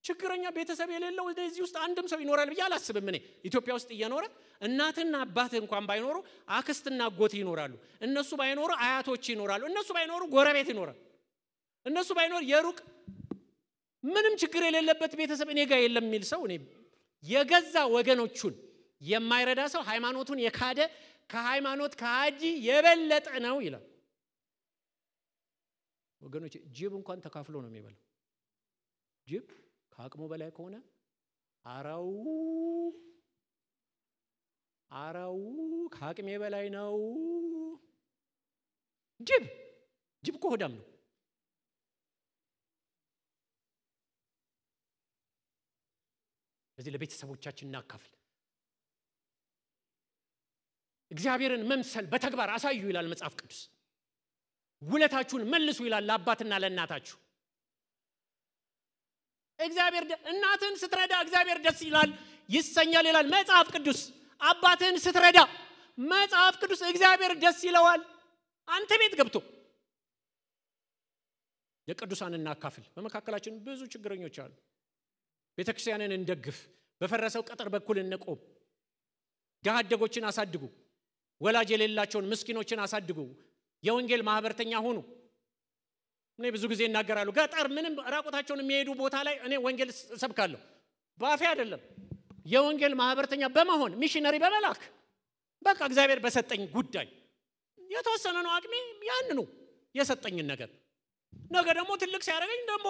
ችግረኛ ቤተሰብ የሌለው እዚህ ውስጥ አንድም ሰው ይኖራል ብዬ አላስብም። እኔ ኢትዮጵያ ውስጥ እየኖረ እናትና አባት እንኳን ባይኖሩ አክስትና አጎት ይኖራሉ። እነሱ ባይኖሩ አያቶች ይኖራሉ። እነሱ ባይኖሩ ጎረቤት ይኖራል። እነሱ ባይኖር የሩቅ ምንም ችግር የሌለበት ቤተሰብ እኔ ጋር የለም የሚል ሰው እኔ የገዛ ወገኖቹን የማይረዳ ሰው ሃይማኖቱን የካደ ከሃይማኖት ከሃጂ የበለጠ ነው ይላል። ወገኖች ጅብ እንኳን ተካፍሎ ነው የሚበላው። ጅብ ከአቅሙ በላይ ከሆነ አራው ከአቅሜ በላይ ነው። ጅብ እኮ ሆዳም ነው። ለዚህ ለቤተሰቦቻችን እናካፍል። እግዚአብሔርን መምሰል በተግባር አሳዩ ይላል መጽሐፍ ቅዱስ። ውለታችሁን መልሱ ይላል ለአባትና ለእናታችሁ። እግዚአብሔር እናትን ስትረዳ እግዚአብሔር ደስ ይላል ይሰኛል ይላል መጽሐፍ ቅዱስ። አባትን ስትረዳ መጽሐፍ ቅዱስ እግዚአብሔር ደስ ይለዋል። አንተ ቤት ገብቶ የቅዱሳን እናካፍል። በመካከላችን ብዙ ችግረኞች አሉ። ቤተክርስቲያንን እንደግፍ። በፈረሰው ቅጥር በኩል እንቆም። ድሃ አደጎችን አሳድጉ። ወላጅ የሌላቸውን ምስኪኖችን አሳድጉ። የወንጌል ማህበርተኛ ሁኑ። እኔ ብዙ ጊዜ እናገራለሁ። ገጠር ምንም ራቆታቸውን የሚሄዱ ቦታ ላይ እኔ ወንጌል ሰብካለሁ። ባፌ አይደለም። የወንጌል ማህበርተኛ በመሆን ሚሽነሪ በመላክ በቃ እግዚአብሔር በሰጠኝ ጉዳይ የተወሰነ ነው አቅሜ ያንኑ የሰጠኝን ነገር ነገ ደግሞ ትልቅ ሲያደርገኝ ደግሞ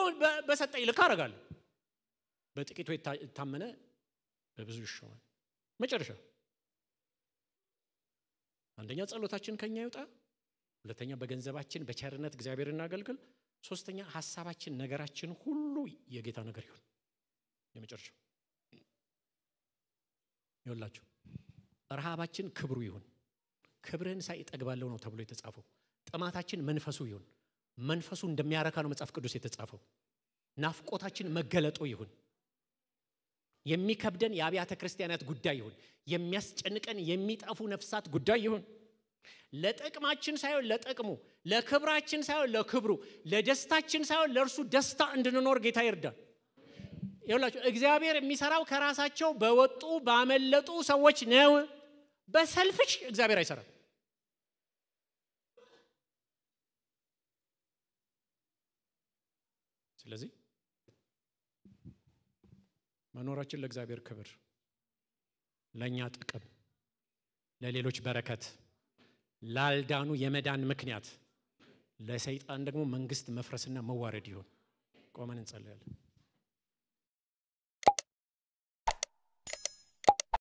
በሰጠኝ ልክ አደርጋለሁ። በጥቂቱ የታመነ በብዙ ይሾማል። መጨረሻ አንደኛ ጸሎታችን ከኛ ይውጣ። ሁለተኛ በገንዘባችን በቸርነት እግዚአብሔርን እናገልግል። ሶስተኛ ሐሳባችን ነገራችን ሁሉ የጌታ ነገር ይሁን። የመጨረሻው ይውላችሁ ረሃባችን ክብሩ ይሁን። ክብርን ሳይጠግባለው ነው ተብሎ የተጻፈው። ጥማታችን መንፈሱ ይሁን። መንፈሱ እንደሚያረካ ነው መጽሐፍ ቅዱስ የተጻፈው። ናፍቆታችን መገለጡ ይሁን። የሚከብደን የአብያተ ክርስቲያናት ጉዳይ ይሁን። የሚያስጨንቀን የሚጣፉ ነፍሳት ጉዳይ ይሁን። ለጥቅማችን ሳይሆን ለጥቅሙ፣ ለክብራችን ሳይሆን ለክብሩ፣ ለደስታችን ሳይሆን ለእርሱ ደስታ እንድንኖር ጌታ ይርዳል። ይኸውላችሁ እግዚአብሔር የሚሰራው ከራሳቸው በወጡ ባመለጡ ሰዎች ነው። በሰልፍሽ እግዚአብሔር አይሰራም። ስለዚህ መኖራችን ለእግዚአብሔር ክብር፣ ለኛ ጥቅም፣ ለሌሎች በረከት፣ ላልዳኑ የመዳን ምክንያት፣ ለሰይጣን ደግሞ መንግስት መፍረስና መዋረድ ይሁን። ቆመን እንጸልያለን።